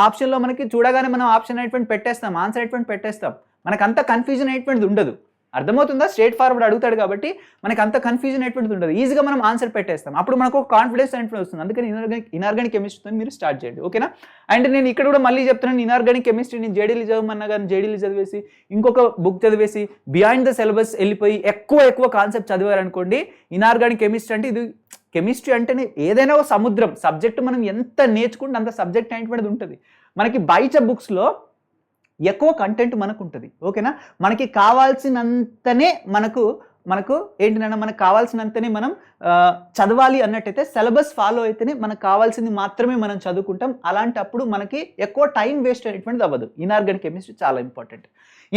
ఆప్షన్లో మనకి చూడగానే మనం ఆప్షన్ అనేటువంటి పెట్టేస్తాం, ఆన్సర్ అనేటువంటి పెట్టేస్తాం. మనకు అంత కన్ఫ్యూజన్ అనేటువంటిది ఉండదు. అర్థమవుతుందా? స్ట్రైట్ ఫార్వర్డ్ అడుగుతాడు కాబట్టి మనకి అంత కన్ఫ్యూజన్ అనేటువంటిది ఉండదు. ఈజీగా మనం ఆన్సర్ పెట్టేస్తాం. అప్పుడు మనకు ఒక కాన్ఫిడెన్స్ అనేటువంటి వస్తుంది. అందుకని ఇనార్గానిక్ కెమిస్ట్రీతో మీరు స్టార్ట్ చేయండి, ఓకేనా. అండ్ నేను ఇక్కడ కూడా మళ్ళీ చెప్తున్నాను, ఇనార్గానిక్ కెమిస్ట్రీ నేను జేడీలీ చదవమన్నా కానీ జేడీలీ చదివేసి ఇంకొక బుక్ చదివేసి బియాండ్ ద సిలబస్ వెళ్ళిపోయి ఎక్కువ కాన్సెప్ట్ చదివారనుకోండి, ఇనార్గానిక్ కెమిస్ట్రీ అంటే ఇది కెమిస్ట్రీ అంటేనే ఏదైనా ఒక సముద్రం. సబ్జెక్ట్ మనం ఎంత నేర్చుకుంటే అంత సబ్జెక్ట్ అనేటువంటిది ఉంటుంది. మనకి బయట బుక్స్లో ఎక్కువ కంటెంట్ మనకు ఉంటుంది, ఓకేనా. మనకి కావాల్సినంతనే మనకు ఏంటంటే మనకు కావాల్సినంతనే మనం చదవాలి అన్నట్టయితే సిలబస్ ఫాలో అయితేనే మనకు కావాల్సింది మాత్రమే మనం చదువుకుంటాం. అలాంటప్పుడు మనకి ఎక్కువ టైం వేస్ట్ అనేటువంటిది అవ్వదు. ఇనార్గానిక్ కెమిస్ట్రీ చాలా ఇంపార్టెంట్.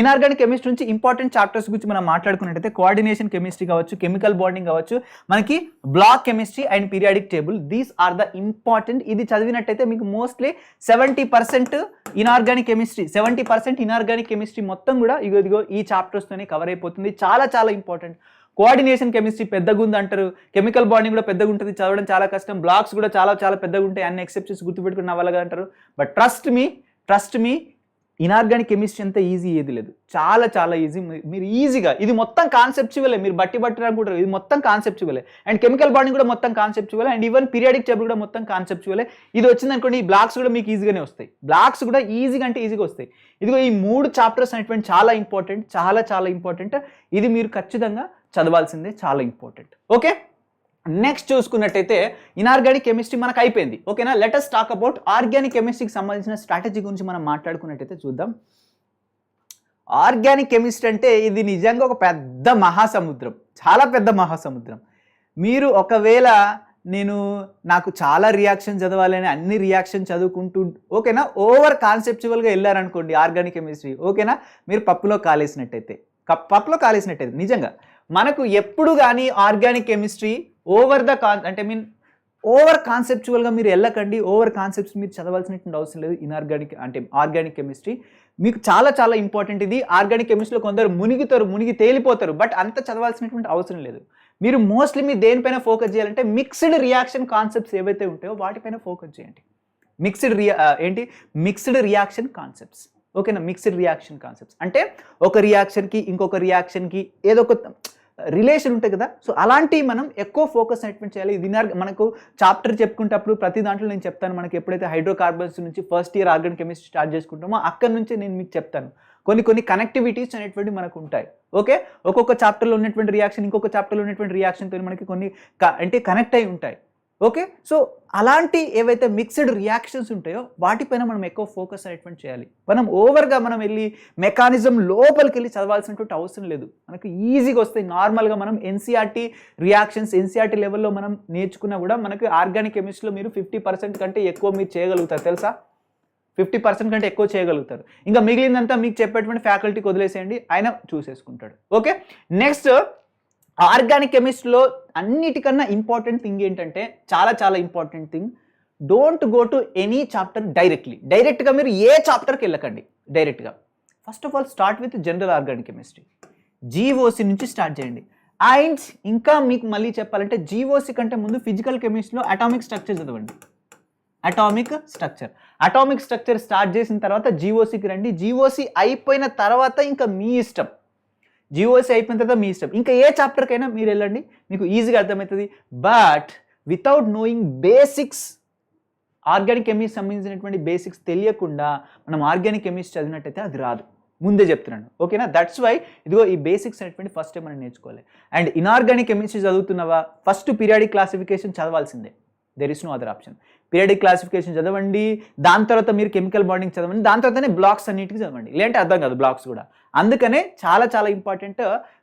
ఇనార్గానిక్ కెమిస్ట్రీ నుంచి ఇంపార్టెంట్ చాప్టర్స్ గురించి మనం మాట్లాడుకున్నట్టయితే కోఆర్డినేషన్ కెమిస్ట్రీ కావచ్చు, కెమికల్ బాండింగ్ కావచ్చు, మనకి block chemistry and periodic table, these are the important. ఇది చదివినట్టయితే మీకు mostly 70% inorganic chemistry 70% inorganic chemistry మొత్తం కూడా ఇదిగో ఈ చాప్టర్స్తోనే కవర్ అయిపోతుంది. చాలా చాలా ఇంపార్టెంట్. కోఆర్డినేషన్ కెమిస్ట్రీ పెద్దగా ఉంది అంటారు, కెమికల్ బాండింగ్ కూడా పెద్దగా ఉంటుంది, చదవడం చాలా కష్టం, బ్లాక్స్ కూడా చాలా చాలా పెద్దగా ఉంటాయి, అన్ని ఎక్సెప్షన్స్ గుర్తుపెట్టుకున్న వాళ్ళగా అంటారు. But trust me inorganic chemistry అంతా ఈజీ ఏది లేదు, చాలా చాలా ఈజీ. మీరు ఈజీగా ఇది మొత్తం కాన్సెప్చువలే, మీరు బట్టి అనుకుంటారు, ఇది మొత్తం కాన్సెప్చువలే. అండ్ కెమికల్ బాండింగ్ కూడా మొత్తం కాన్సెప్చువలే. అండ్ ఈవెన్ పీరియాడిక్ టేబుల్ కూడా మొత్తం కాన్సెప్చువలే. ఇది వచ్చింది అనుకోండి, ఈ బ్లాక్స్ కూడా మీకు ఈజీగానే వస్తాయి. బ్లాక్స్ కూడా ఈజీగా వస్తాయి. ఇదిగో ఈ 3 చాప్టర్స్ అనేటువంటి చాలా ఇంపార్టెంట్, చాలా చాలా ఇంపార్టెంట్. ఇది మీరు ఖచ్చితంగా చదవాల్సిందే, చాలా ఇంపార్టెంట్, ఓకే. నెక్స్ట్ చూసుకున్నట్టయితే ఇనార్గానిక్ కెమిస్ట్రీ మనకు అయిపోయింది, ఓకేనా. Let us talk about organic కెమిస్ట్రీకి సంబంధించిన స్ట్రాటజీ గురించి మనం మాట్లాడుకున్నట్టయితే చూద్దాం. ఆర్గానిక్ కెమిస్ట్రీ అంటే ఇది నిజంగా ఒక పెద్ద మహాసముద్రం, చాలా పెద్ద మహాసముద్రం. మీరు ఒకవేళ నాకు చాలా రియాక్షన్ చదవాలని అన్ని రియాక్షన్ చదువుకుంటూ, ఓకేనా, ఓవర్ కాన్సెప్చువల్గా వెళ్ళారనుకోండి ఆర్గానిక్ కెమిస్ట్రీ, ఓకేనా, మీరు పప్పులో కాలేసినట్టయితే నిజంగా మనకు ఎప్పుడు కానీ ఆర్గానిక్ కెమిస్ట్రీ ఓవర్ కాన్సెప్చువల్గా మీరు వెళ్ళకండి. ఓవర్ కాన్సెప్ట్స్ మీరు చదవాల్సినటువంటి అవసరం లేదు. ఆర్గానిక్ కెమిస్ట్రీ మీకు చాలా చాలా ఇంపార్టెంట్ ఇది. ఆర్గానిక్ కెమిస్ట్రీలో కొందరు మునిగి తేలిపోతారు, బట్ అంత చదవాల్సినటువంటి అవసరం లేదు. మీరు మోస్ట్లీ మీరు దేనిపైన ఫోకస్ చేయాలంటే మిక్స్డ్ రియాక్షన్ కాన్సెప్ట్స్ ఏవైతే ఉంటాయో వాటిపైన ఫోకస్ చేయండి. మిక్స్డ్ రియాక్షన్ కాన్సెప్ట్స్, ఓకేనా? మిక్స్డ్ రియాక్షన్ కాన్సెప్ట్స్ అంటే ఒక రియాక్షన్కి ఇంకొక రియాక్షన్కి ఏదో ఒక రిలేషన్ ఉంటుంది కదా, సో అలాంటివి మనం ఎక్కువ ఫోకస్ అనేటువంటి చేయాలి. ఇది మనకు చాప్టర్ చెప్పుకుంటప్పుడు ప్రతి దాంట్లో నేను చెప్తాను, మనకి ఎప్పుడైతే హైడ్రోకార్బన్స్ నుంచి first year organic chemistry start చేసుకుంటామో అక్కడి నుంచి నేను మీకు చెప్తాను కొన్ని కనెక్టివిటీస్ అనేటువంటి మనకు ఉంటాయి. ఓకే, ఒక్కొక్క చాప్టర్లో ఉన్నటువంటి రియాక్షన్ ఇంకొక చాప్టర్లో ఉన్నటువంటి రియాక్షన్తో మనకి కొన్ని అంటే కనెక్ట్ అయి ఉంటాయి. ఓకే, సో అలాంటి ఏవైతే మిక్స్డ్ రియాక్షన్స్ ఉంటాయో వాటిపైన మనం ఎక్కువ ఫోకస్ అనేటువంటి చేయాలి. ఓవర్గా మనం వెళ్ళి మెకానిజం లోపలికి వెళ్ళి చదవాల్సినటువంటి అవసరం లేదు, మనకు ఈజీగా వస్తాయి. నార్మల్గా మనం ఎన్సీఆర్టీ రియాక్షన్స్ ఎన్సీఆర్టీ లెవెల్లో మనం నేర్చుకున్నా కూడా మనకు ఆర్గానిక్ కెమిస్ట్రీలో మీరు 50% కంటే ఎక్కువ మీరు చేయగలుగుతారు, తెలుసా? 50% కంటే ఎక్కువ చేయగలుగుతారు. ఇంకా మిగిలిందంతా మీకు చెప్పేటువంటి ఫ్యాకల్టీకి వదిలేసేయండి, ఆయన చూసేసుకుంటాడు. ఓకే, నెక్స్ట్ ఆర్గానిక్ కెమిస్ట్రీలో అన్నిటికన్నా ఇంపార్టెంట్ థింగ్ ఏంటంటే చాలా important thing, don't go to any chapter డైరెక్ట్గా మీరు ఏ చాప్టర్కి వెళ్ళకండి. డైరెక్ట్గా first of all start with general organic chemistry, GOC నుంచి స్టార్ట్ చేయండి. అండ్ ఇంకా మీకు మళ్ళీ చెప్పాలంటే జీఓసి కంటే ముందు ఫిజికల్ కెమిస్ట్రీలో అటామిక్ స్ట్రక్చర్ చదవండి. అటామిక్ స్ట్రక్చర్ స్టార్ట్ చేసిన తర్వాత జీఓసికి రండి. జీఓసి అయిపోయిన తర్వాత ఇంకా మీ ఇష్టం, ఇంకా ఏ చాప్టర్కైనా మీరు వెళ్ళండి, మీకు ఈజీగా అర్థమవుతుంది. But without knowing basics, organic chemistry సంబంధించినటువంటి బేసిక్స్ తెలియకుండా మనం ఆర్గానిక్ కెమిస్ట్రీ చదివినట్టయితే అది రాదు, ముందే చెప్తున్నాను. ఓకేనా? దట్స్ వై ఇదిగో ఈ బేసిక్స్ అనేటువంటి ఫస్ట్ టైం మనం నేర్చుకోవాలి. అండ్ ఇనార్గానిక్ కెమిస్ట్రీ చదువుతున్నవా, ఫస్ట్ పీరియాడిక్ క్లాసిఫికేషన్ చదవాల్సిందే, there is no other option. Periodic classification చదవండి, దాని తర్వాత మీరు కెమికల్ బాండింగ్ చదవండి, దాని తర్వాతనే బ్లాక్స్ అన్నిటికీ చదవండి, లేదంటే అర్థం కాదు బ్లాక్స్ కూడా. అందుకనే చాలా ఇంపార్టెంట్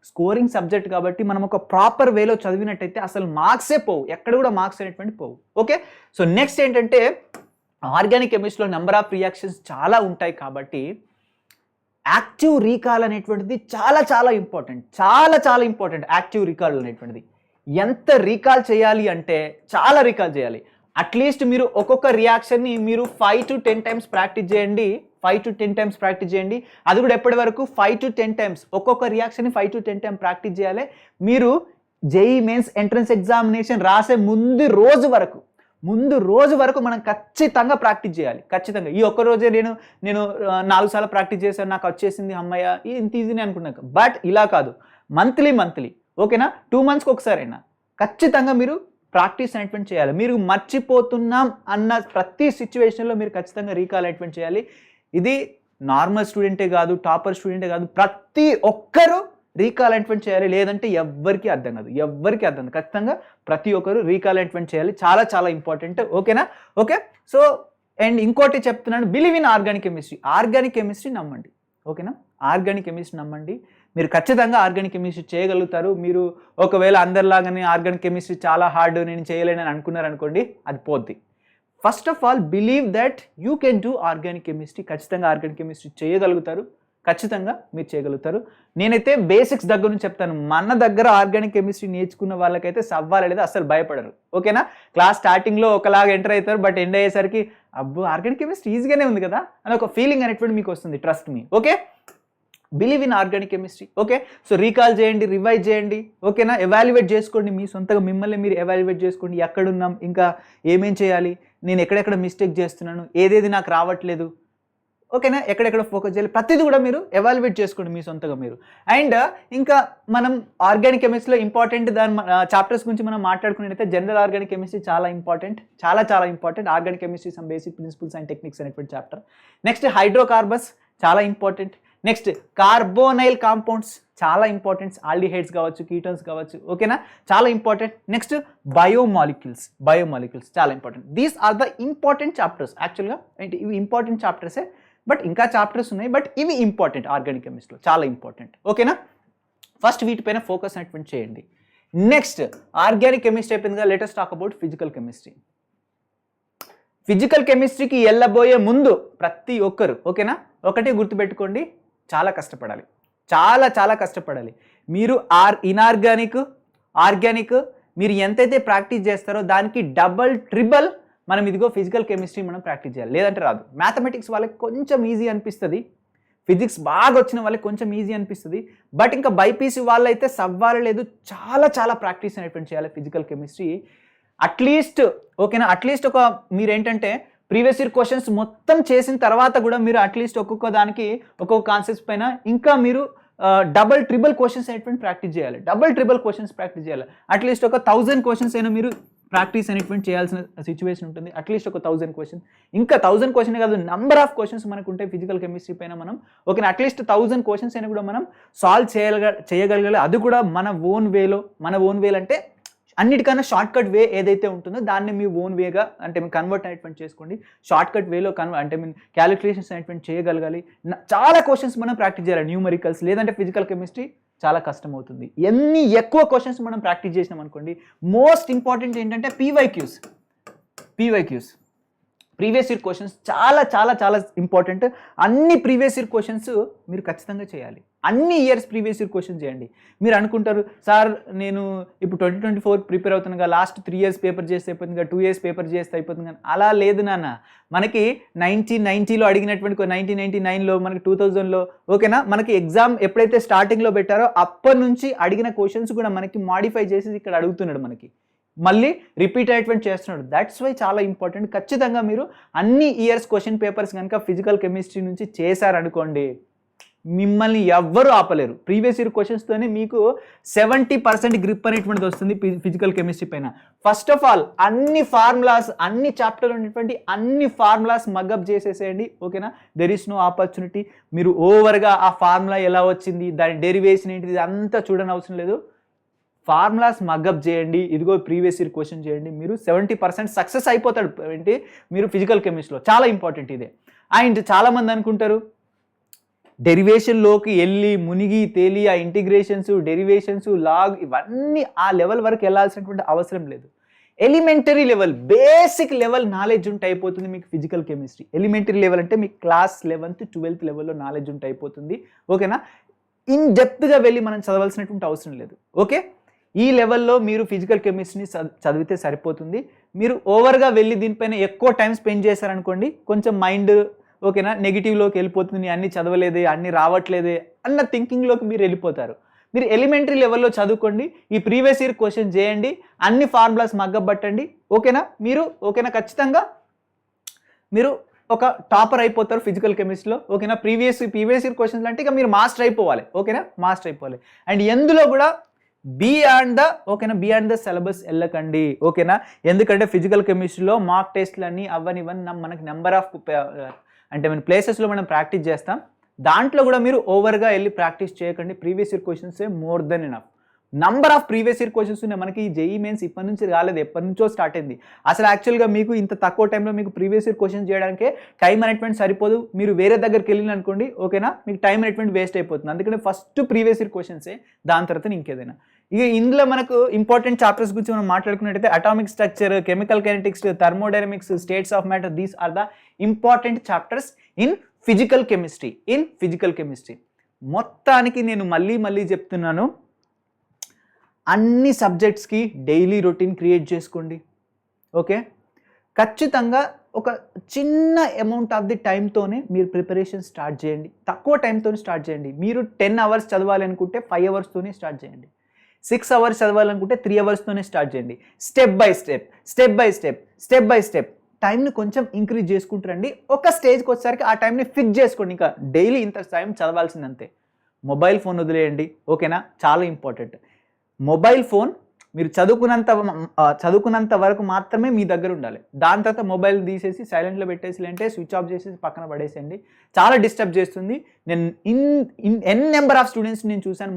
స్కోరింగ్ సబ్జెక్ట్ కాబట్టి మనం ఒక ప్రాపర్ వేలో చదివినట్టయితే అసలు మార్క్సే పోవు, ఎక్కడ కూడా మార్క్స్ అనేటువంటి పోవు. ఓకే, సో నెక్స్ట్ ఏంటంటే ఆర్గానిక్ కెమిస్ట్రీలో నెంబర్ ఆఫ్ రియాక్షన్స్ చాలా ఉంటాయి కాబట్టి యాక్టివ్ రీకాల్ అనేటువంటిది చాలా ఇంపార్టెంట్. యాక్టివ్ రీకాల్ అనేటువంటిది ఎంత రీకాల్ చేయాలి అంటే చాలా రీకాల్ చేయాలి. అట్లీస్ట్ మీరు ఒక్కొక్క రియాక్షన్ని మీరు 5 to 10 times ప్రాక్టీస్ చేయండి. 5 to 10 times ప్రాక్టీస్ చేయండి. అది కూడా ఎప్పటి వరకు 5 to 10 times, ఒక్కొక్క రియాక్షన్ని 5 to 10 times ప్రాక్టీస్ చేయాలి. మీరు జేఈ మెయిన్స్ ఎంట్రన్స్ ఎగ్జామినేషన్ రాసే ముందు రోజు వరకు మనం ఖచ్చితంగా ప్రాక్టీస్ చేయాలి. ఖచ్చితంగా ఈ ఒక్క రోజే నేను 4 సార్లు ప్రాక్టీస్ చేశాను, నాకు వచ్చేసింది అమ్మయ్య ఇంత ఈజీనే అనుకున్నాక, బట్ ఇలా కాదు, మంత్లీ ఓకేనా, 2 monthsకి ఒకసారైనా ఖచ్చితంగా మీరు ప్రాక్టీస్ అనేటువంటి చేయాలి. మీరు మర్చిపోతున్నాం అన్న ప్రతి సిచ్యువేషన్లో మీరు ఖచ్చితంగా రీకాల్ అనేటువంటి చేయాలి. ఇది నార్మల్ స్టూడెంటే కాదు, టాపర్ స్టూడెంటే కాదు, ప్రతి ఒక్కరూ రీకాల్ అనేటువంటి చేయాలి, లేదంటే ఎవ్వరికీ అర్థం కాదు. ఖచ్చితంగా ప్రతి ఒక్కరు రీకాల్ అనేటువంటి చేయాలి, చాలా ఇంపార్టెంట్. ఓకేనా? ఓకే, సో అండ్ ఇంకోటి చెప్తున్నాను, బిలీవ్ ఇన్ ఆర్గానిక్ కెమిస్ట్రీ నమ్మండి. ఓకేనా? ఆర్గానిక్ కెమిస్ట్రీ నమ్మండి, మీరు ఖచ్చితంగా ఆర్గానిక్ కెమిస్ట్రీ చేయగలుగుతారు. మీరు ఒకవేళ అందరిలాగానే ఆర్గానిక్ కెమిస్ట్రీ చాలా హార్డ్, నేను చేయలేనని అనుకున్నారనుకోండి, అది పోద్ది. First of all believe that you can do organic chemistry. ఖచ్చితంగా ఆర్గానిక్ కెమిస్ట్రీ చేయగలుగుతారు, ఖచ్చితంగా మీరు చేయగలుగుతారు. నేనైతే బేసిక్స్ దగ్గర నుంచి చెప్తాను, మన దగ్గర ఆర్గానిక్ కెమిస్ట్రీ నేర్చుకున్న వాళ్ళకైతే సవ్వాలి లేదా అసలు భయపడరు. ఓకేనా? క్లాస్ స్టార్టింగ్లో ఒకలాగా ఎంటర్ అవుతారు, బట్ ఎండ్ అయ్యేసరికి అబ్బో ఆర్గానిక్ కెమిస్ట్రీ ఈజీగానే ఉంది కదా అని ఒక ఫీలింగ్ అనేటువంటి మీకు వస్తుంది. Trust me. Okay, believe in organic chemistry. Okay, so recall చేయండి, రివైజ్ చేయండి. ఓకేనా? ఎవాల్యుయేట్ చేసుకోండి, మీ సొంతగా మిమ్మల్ని మీరు ఎవాల్యుయేట్ చేసుకోండి. ఎక్కడున్నాం, ఇంకా ఏమేం చేయాలి, నేను ఎక్కడెక్కడ మిస్టేక్ చేస్తున్నాను, ఏదేది నాకు రావట్లేదు, ఓకేనా, ఎక్కడెక్కడ ఫోకస్ చేయాలి, ప్రతిదీ కూడా మీరు ఎవాల్యుయేట్ చేసుకోండి మీ సొంతగా మీరు. అండ్ ఇంకా మనం ఆర్గానిక్ కెమిస్ట్రీలో ఇంపార్టెంట్ చాప్టర్స్ గురించి మనం మాట్లాడుకున్నట్టయితే జనరల్ ఆర్గానిక్ కెమిస్ట్రీ చాలా important. Organic chemistry some basic principles and techniques అనేటువంటి చాప్టర్. నెక్స్ట్ హైడ్రోకార్బన్స్ చాలా ఇంపార్టెంట్. నెక్స్ట్ కార్బోనైల్ కాంపౌండ్స్ చాలా ఇంపార్టెంట్, ఆల్డిహైడ్స్ కావచ్చు, కీటోన్స్ కావచ్చు. ఓకేనా? చాలా ఇంపార్టెంట్. నెక్స్ట్ బయోమాలిక్యూల్స్ చాలా important. These are the important chapters. యాక్చువల్గా ఇవి ఇంపార్టెంట్ చాప్టర్సే, బట్ ఇంకా చాప్టర్స్ ఉన్నాయి, బట్ ఇవి ఇంపార్టెంట్ ఆర్గానిక్ కెమిస్ట్రీలో, చాలా ఇంపార్టెంట్. ఓకేనా? ఫస్ట్ వీటిపైన ఫోకస్ అనేటువంటి చేయండి. నెక్స్ట్ ఆర్గానిక్ కెమిస్ట్రీ అయిపోయిందిగా, let us talk about physical chemistry. Physical కెమిస్ట్రీకి వెళ్ళబోయే ముందు ప్రతి ఒక్కరు ఓకేనా ఒకటి గుర్తుపెట్టుకోండి, చాలా కష్టపడాలి. మీరు ఇనార్గానిక్, ఆర్గానిక్ మీరు ఎంతైతే ప్రాక్టీస్ చేస్తారో దానికి డబల్ ట్రిబల్ మనం ఇదిగో ఫిజికల్ కెమిస్ట్రీ మనం ప్రాక్టీస్ చేయాలి, లేదంటే రాదు. మ్యాథమెటిక్స్ వాళ్ళకి కొంచెం ఈజీ అనిపిస్తుంది, ఫిజిక్స్ బాగా వచ్చిన వాళ్ళకి కొంచెం ఈజీ అనిపిస్తుంది. బట్ ఇంకా బైపీసీ వాళ్ళైతే సవాలు లేదు, చాలా చాలా ప్రాక్టీస్ అనేటువంటి చేయాలి ఫిజికల్ కెమిస్ట్రీ. అట్లీస్ట్ ఓకేనా, అట్లీస్ట్ ఒక మీరేంటంటే ప్రీవియస్ ఇయర్ క్వశ్చన్స్ మొత్తం చేసిన తర్వాత కూడా మీరు అట్లీస్ట్ ఒక్కొక్క దానికి ఒక్కొక్క కాన్సెప్ట్స్ పైన ఇంకా మీరు డబల్ ట్రిబుల్ క్వశ్చన్స్ అనేటువంటి ప్రాక్టీస్ చేయాలి. డబల్ ట్రిబుల్ క్వశ్చన్స్ ప్రాక్టీస్ చేయాలి. అట్లీస్ట్ ఒక 1000 క్వశ్చన్స్ అయినా మీరు ప్రాక్టీస్ అనేటువంటి చేయాల్సిన సిచ్యువేషన్ ఉంటుంది. అట్లీస్ట్ ఒక 1000 క్వశ్చన్, ఇంకా 1000 క్వశ్చన్ కాదు, నంబర్ ఆఫ్ క్వశ్చన్స్ మనకు ఉంటాయి ఫిజికల్ కెమిస్ట్రీ పైన. మనం ఓకే అట్లీస్ట్ 1000 క్వశ్చన్స్ అయినా కూడా మనం సాల్వ్ చేయగలగాలి. అది కూడా మన ఓన్ వేలో. మన ఓన్ వేలు అంటే అన్నిటికన్నా షార్ట్ కట్ వే ఏదైతే ఉంటుందో దాన్ని మీ ఓన్ వేగా అంటే మీరు కన్వర్ట్ అనేటువంటి చేసుకోండి. షార్ట్ కట్ వేలో అంటే మీరు క్యాలిక్యులేషన్స్ అనేటువంటి చేయగలగాలి. చాలా క్వశ్చన్స్ మనం ప్రాక్టీస్ చేయాలి, న్యూమరికల్స్. లేదంటే ఫిజికల్ కెమిస్ట్రీ చాలా కష్టం అవుతుంది. ఎన్ని ఎక్కువ క్వశ్చన్స్ మనం ప్రాక్టీస్ చేసినాం అనుకోండి. మోస్ట్ ఇంపార్టెంట్ ఏంటంటే పీవైక్యూస్. ప్రీవియస్ ఇయర్ క్వశ్చన్స్ చాలా చాలా చాలా ఇంపార్టెంట్. అన్ని ప్రీవియస్ ఇయర్ క్వశ్చన్స్ మీరు ఖచ్చితంగా చేయాలి. అన్ని ఇయర్స్ ప్రీవియస్ ఇయర్ క్వశ్చన్స్ చేయండి. మీరు అనుకుంటారు సార్ నేను ఇప్పుడు 2024 ప్రిపేర్ అవుతున్నాగా, లాస్ట్ 3 years పేపర్ చేస్తే అయిపోతుంది, 2 years పేపర్ చేస్తే అయిపోతుంది కానీ అలా లేదు నాన్న. మనకి 1990లో అడిగినటువంటి 1999లో మనకి 2000లో ఓకేనా మనకి ఎగ్జామ్ ఎప్పుడైతే స్టార్టింగ్లో పెట్టారో అప్పటి నుంచి అడిగిన క్వశ్చన్స్ కూడా మనకి మాడిఫై చేసి ఇక్కడ అడుగుతున్నాడు, మనకి మళ్ళీ రిపీట్ అయ్యేటువంటి చేస్తున్నాడు. దట్స్ వై చాలా ఇంపార్టెంట్. ఖచ్చితంగా మీరు అన్ని ఇయర్స్ క్వశ్చన్ పేపర్స్ కనుక ఫిజికల్ కెమిస్ట్రీ నుంచి చేశారనుకోండి, మిమ్మల్ని ఎవ్వరూ ఆపలేరు. ప్రీవియస్ ఇయర్ క్వశ్చన్స్తోనే మీకు 70% గ్రిప్ అనేటువంటిది వస్తుంది ఫిజికల్ కెమిస్ట్రీ పైన. ఫస్ట్ ఆఫ్ ఆల్ అన్ని ఫార్ములాస్, అన్ని చాప్టర్లో ఉన్నటువంటి అన్ని ఫార్ములాస్ మగప్ చేసేసేయండి ఓకేనా. There is no opportunity. మీరు ఓవర్గా ఆ ఫార్ములా ఎలా వచ్చింది, దాని డెరివేషన్ ఏంటిది అంతా చూడని అవసరం లేదు. ఫార్ములాస్ మగప్ చేయండి, ఇదిగో ప్రీవియస్ ఇయర్ క్వశ్చన్ చేయండి, మీరు 70% సక్సెస్ అయిపోతాడు ఏంటి మీరు ఫిజికల్ కెమిస్ట్రీలో. చాలా ఇంపార్టెంట్ ఇదే. అండ్ చాలామంది అనుకుంటారు డెరివేషన్లోకి వెళ్ళి మునిగి తేలి ఆ ఇంటిగ్రేషన్స్, డెరివేషన్స్, లాగ్ ఇవన్నీ ఆ లెవెల్ వరకు వెళ్ళాల్సినటువంటి అవసరం లేదు. Elementary level, basic level knowledge ఉంటే అయిపోతుంది మీకు ఫిజికల్ కెమిస్ట్రీ. ఎలిమెంటరీ లెవెల్ అంటే మీకు క్లాస్ 11th 12th లెవెల్లో నాలెడ్జ్ ఉంటే అయిపోతుంది ఓకేనా. ఇన్ డెప్త్గా వెళ్ళి మనం చదవాల్సినటువంటి అవసరం లేదు ఓకే. ఈ లెవెల్లో మీరు ఫిజికల్ కెమిస్ట్రీని చదివితే సరిపోతుంది. మీరు ఓవర్గా వెళ్ళి దీనిపైన ఎక్కువ టైం స్పెండ్ చేశారనుకోండి, కొంచెం మైండ్ ఓకేనా నెగిటివ్లోకి వెళ్ళిపోతుంది. అన్నీ చదవలేదే, అన్నీ రావట్లేదే అన్న థింకింగ్లోకి మీరు వెళ్ళిపోతారు. మీరు ఎలిమెంటరీ లెవెల్లో చదువుకోండి, ఈ ప్రీవియస్ ఇయర్ క్వశ్చన్ చేయండి, అన్ని ఫార్ములాస్ మగ్గబట్టండి ఓకేనా. మీరు ఓకేనా ఖచ్చితంగా మీరు ఒక టాపర్ అయిపోతారు ఫిజికల్ కెమిస్ట్రీలో ఓకేనా. ప్రీవియస్ ఇయర్ క్వశ్చన్స్ అంటే ఇక మీరు మాస్టర్ అయిపోవాలి ఓకేనా, మాస్టర్ అయిపోవాలి. అండ్ ఎందులో కూడా బియాండ్ ద సిలబస్ వెళ్ళకండి ఓకేనా. ఎందుకంటే ఫిజికల్ కెమిస్ట్రీలో మార్క్ టెస్ట్లు అన్నీ అవనివన్నీ మనకి నెంబర్ ఆఫ్ అంటే మన ప్లేసెస్లో మనం ప్రాక్టీస్ చేస్తాం. దాంట్లో కూడా మీరు ఓవర్గా వెళ్ళి ప్రాక్టీస్ చేయకండి. Previous year questions more than enough. Number of previous year questions ఉన్నాయి మనకి. జేఈ మెయిన్స్ ఇప్పటి నుంచి రాలేదు, ఎప్పటి నుంచో స్టార్ట్ అయింది. అసలు యాక్చువల్గా మీకు ఇంత తక్కువ టైంలో మీకు ప్రీవియస్ ఇయర్ క్వశ్చన్స్ చేయడానికి టైం అనేటువంటి సరిపోదు. మీరు వేరే దగ్గరికి వెళ్ళిన అనుకోండి ఓకేనా, మీకు టైం అనేటువంటి వేస్ట్ అయిపోతుంది. అందుకని ఫస్ట్ ప్రీవియస్ ఇయర్ క్వశ్చన్సే, దాని తర్వాత ఇంకేదైనా. ఇక ఇందులో మనకు ఇంపార్టెంట్ చాప్టర్స్ గురించి మనం మాట్లాడుకున్నట్టయితే atomic structure, chemical kinetics, thermodynamics, states of matter, these are the important chapters in physical chemistry. మొత్తానికి నేను మళ్ళీ చెప్తున్నాను, అన్ని సబ్జెక్ట్స్కి డైలీ రొటీన్ క్రియేట్ చేసుకోండి ఓకే. ఖచ్చితంగా ఒక చిన్న అమౌంట్ ఆఫ్ ది టైంతోనే మీరు ప్రిపరేషన్ స్టార్ట్ చేయండి. తక్కువ టైంతో స్టార్ట్ చేయండి. మీరు 10 hours చదవాలి అనుకుంటే 5 hours స్టార్ట్ చేయండి. 6 hours చదవాలనుకుంటే 3 hours స్టార్ట్ చేయండి. స్టెప్ బై స్టెప్ టైంని కొంచెం ఇంక్రీజ్ చేసుకుంటారండి. ఒక స్టేజ్కి వచ్చేసరికి ఆ టైంని ఫిక్స్ చేసుకోండి. ఇంకా డైలీ ఇంత టైం చదవాల్సిందంతే. మొబైల్ ఫోన్ వదిలేయండి ఓకేనా, చాలా ఇంపార్టెంట్. మొబైల్ ఫోన్ మీరు చదువుకున్నంత వరకు మాత్రమే మీ దగ్గర ఉండాలి. దాని తర్వాత మొబైల్ తీసేసి సైలెంట్లో పెట్టేసి, లేదంటే స్విచ్ ఆఫ్ చేసేసి పక్కన పడేసేయండి. చాలా డిస్టర్బ్ చేస్తుంది. నేను ఎన్ నెంబర్ ఆఫ్ స్టూడెంట్స్ నేను చూశాను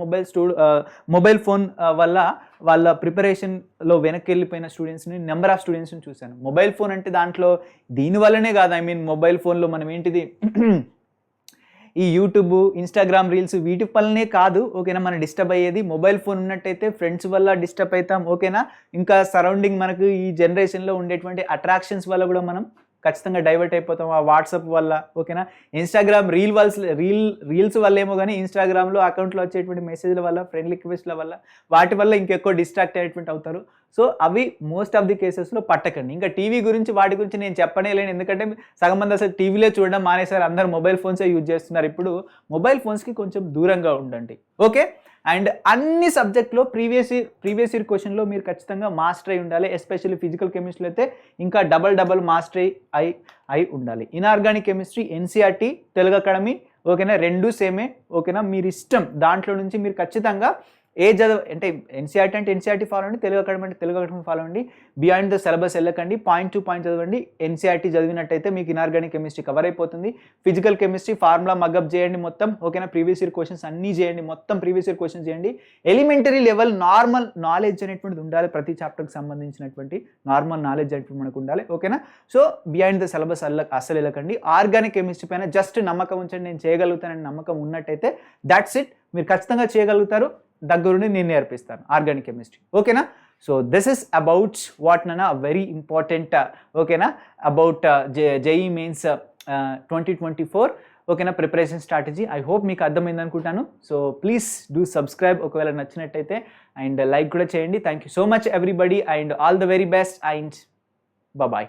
మొబైల్ ఫోన్ వల్ల వాళ్ళ ప్రిపరేషన్లో వెనక్కి వెళ్ళిపోయిన స్టూడెంట్స్ని, నెంబర్ ఆఫ్ స్టూడెంట్స్ని చూశాను. మొబైల్ ఫోన్ అంటే దాంట్లో దీనివల్లనే కాదు, మొబైల్ ఫోన్లో మనం ఏంటిది ఈ యూట్యూబ్, ఇన్స్టాగ్రామ్ రీల్స్ వీటి వల్లనే కాదు ఓకేనా మనం డిస్టర్బ్ అయ్యేది. మొబైల్ ఫోన్ ఉన్నట్టయితే ఫ్రెండ్స్ వల్ల డిస్టర్బ్ అవుతాం ఓకేనా. ఇంకా సరౌండింగ్ మనకు ఈ జనరేషన్లో ఉండేటువంటి అట్రాక్షన్స్ వల్ల కూడా మనం ఖచ్చితంగా డైవర్ట్ అయిపోతాం ఆ వాట్సాప్ వల్ల, ఓకేనా. ఇన్స్టాగ్రామ్ రీల్స్ వల్ల ఏమో కానీ ఇన్స్టాగ్రామ్లో అకౌంట్లో వచ్చేటువంటి మెసేజ్ల వల్ల, ఫ్రెండ్ రిక్వెస్ట్ల వల్ల, వాటి వల్ల ఇంకెక్కువ డిస్ట్రాక్ట్ అయ్యేటువంటి అవుతారు. సో అవి మోస్ట్ ఆఫ్ ది కేసెస్లో పట్టకండి. ఇంకా టీవీ గురించి వాటి గురించి నేను చెప్పనే లేను, ఎందుకంటే సగం మంది అసలు టీవీలో చూడడం మానేశారు, అందరు మొబైల్ ఫోన్సే యూజ్ చేస్తున్నారు. ఇప్పుడు మొబైల్ ఫోన్స్కి కొంచెం దూరంగా ఉండండి, ఓకే. అండ్ అన్ని సబ్జెక్ట్లో ప్రీవియస్ ఇయర్ క్వశ్చన్లో మీరు ఖచ్చితంగా మాస్టర్ అయి ఉండాలి. ఎస్పెషల్లీ ఫిజికల్ కెమిస్ట్రీలో అయితే ఇంకా డబల్ మాస్టర్ అయి ఉండాలి. Inorganic chemistry NCERT, Telugu academy, ఓకేనా, రెండు సేమే, ఓకేనా. మీరు ఇష్టం దాంట్లో నుంచి మీరు ఖచ్చితంగా అంటే ఎన్సీఆర్టీ అంటే ఎన్సీఆర్టీ ఫాలో అండి, తెలుగు అకాడమీ అంటే తెలుగు అకాడమీ ఫాలో అండి. బియాండ్ ద సిలబస్ వెళ్ళకండి, పాయింట్ టు పాయింట్ చదవండి. ఎన్సీఆర్టీ చదివినట్టయితే మీకు ఇన్ఆర్గానిక్ కెమిస్ట్రీ కవర్ అయిపోతుంది. ఫిజికల్ కెమిస్ట్రీ ఫార్ములా మగప్ చేయండి మొత్తం, ఓకేనా. ప్రీవియస్ ఇయర్ క్వశ్చన్స్ అన్నీ చేయండి, మొత్తం ప్రీవియస్ ఇయర్ క్వశ్చన్స్ చేయండి. ఎలిమెంటరీ లెవెల్ నార్మల్ నాలెడ్జ్ అనేటువంటిది ఉండాలి, ప్రతి చాప్టర్కి సంబంధించినటువంటి నార్మల్ నాలెడ్జ్ అనేటువంటి మనకు ఉండాలి, ఓకేనా. సో బియాండ్ ద సిలబస్ అస్సలు వెళ్ళకండి. ఆర్గానిక్ కెమిస్ట్రీ పైన జస్ట్ నమ్మకం ఉంచండి, నేను చేయగలుగుతానని నమ్మకం ఉన్నట్టయితే దట్స్ ఇట్, మీరు ఖచ్చితంగా చేయగలుగుతారు. దగ్గరుండి నేను నేర్పిస్తాను ఆర్గానిక్ కెమిస్ట్రీ, ఓకేనా. So this is about what నన్నా వెరీ ఇంపార్టెంట్, ఓకేనా, అబౌట్ జేఈ మెయిన్స్ 2024, ఓకేనా, ప్రిపరేషన్ స్ట్రాటజీ. ఐ హోప్ మీకు అర్థమైంది అనుకుంటాను. సో ప్లీజ్ డూ సబ్స్క్రైబ్ ఒకవేళ నచ్చినట్టయితే, అండ్ లైక్ కూడా చేయండి. Thank you so much everybody, and all the very best, and bye.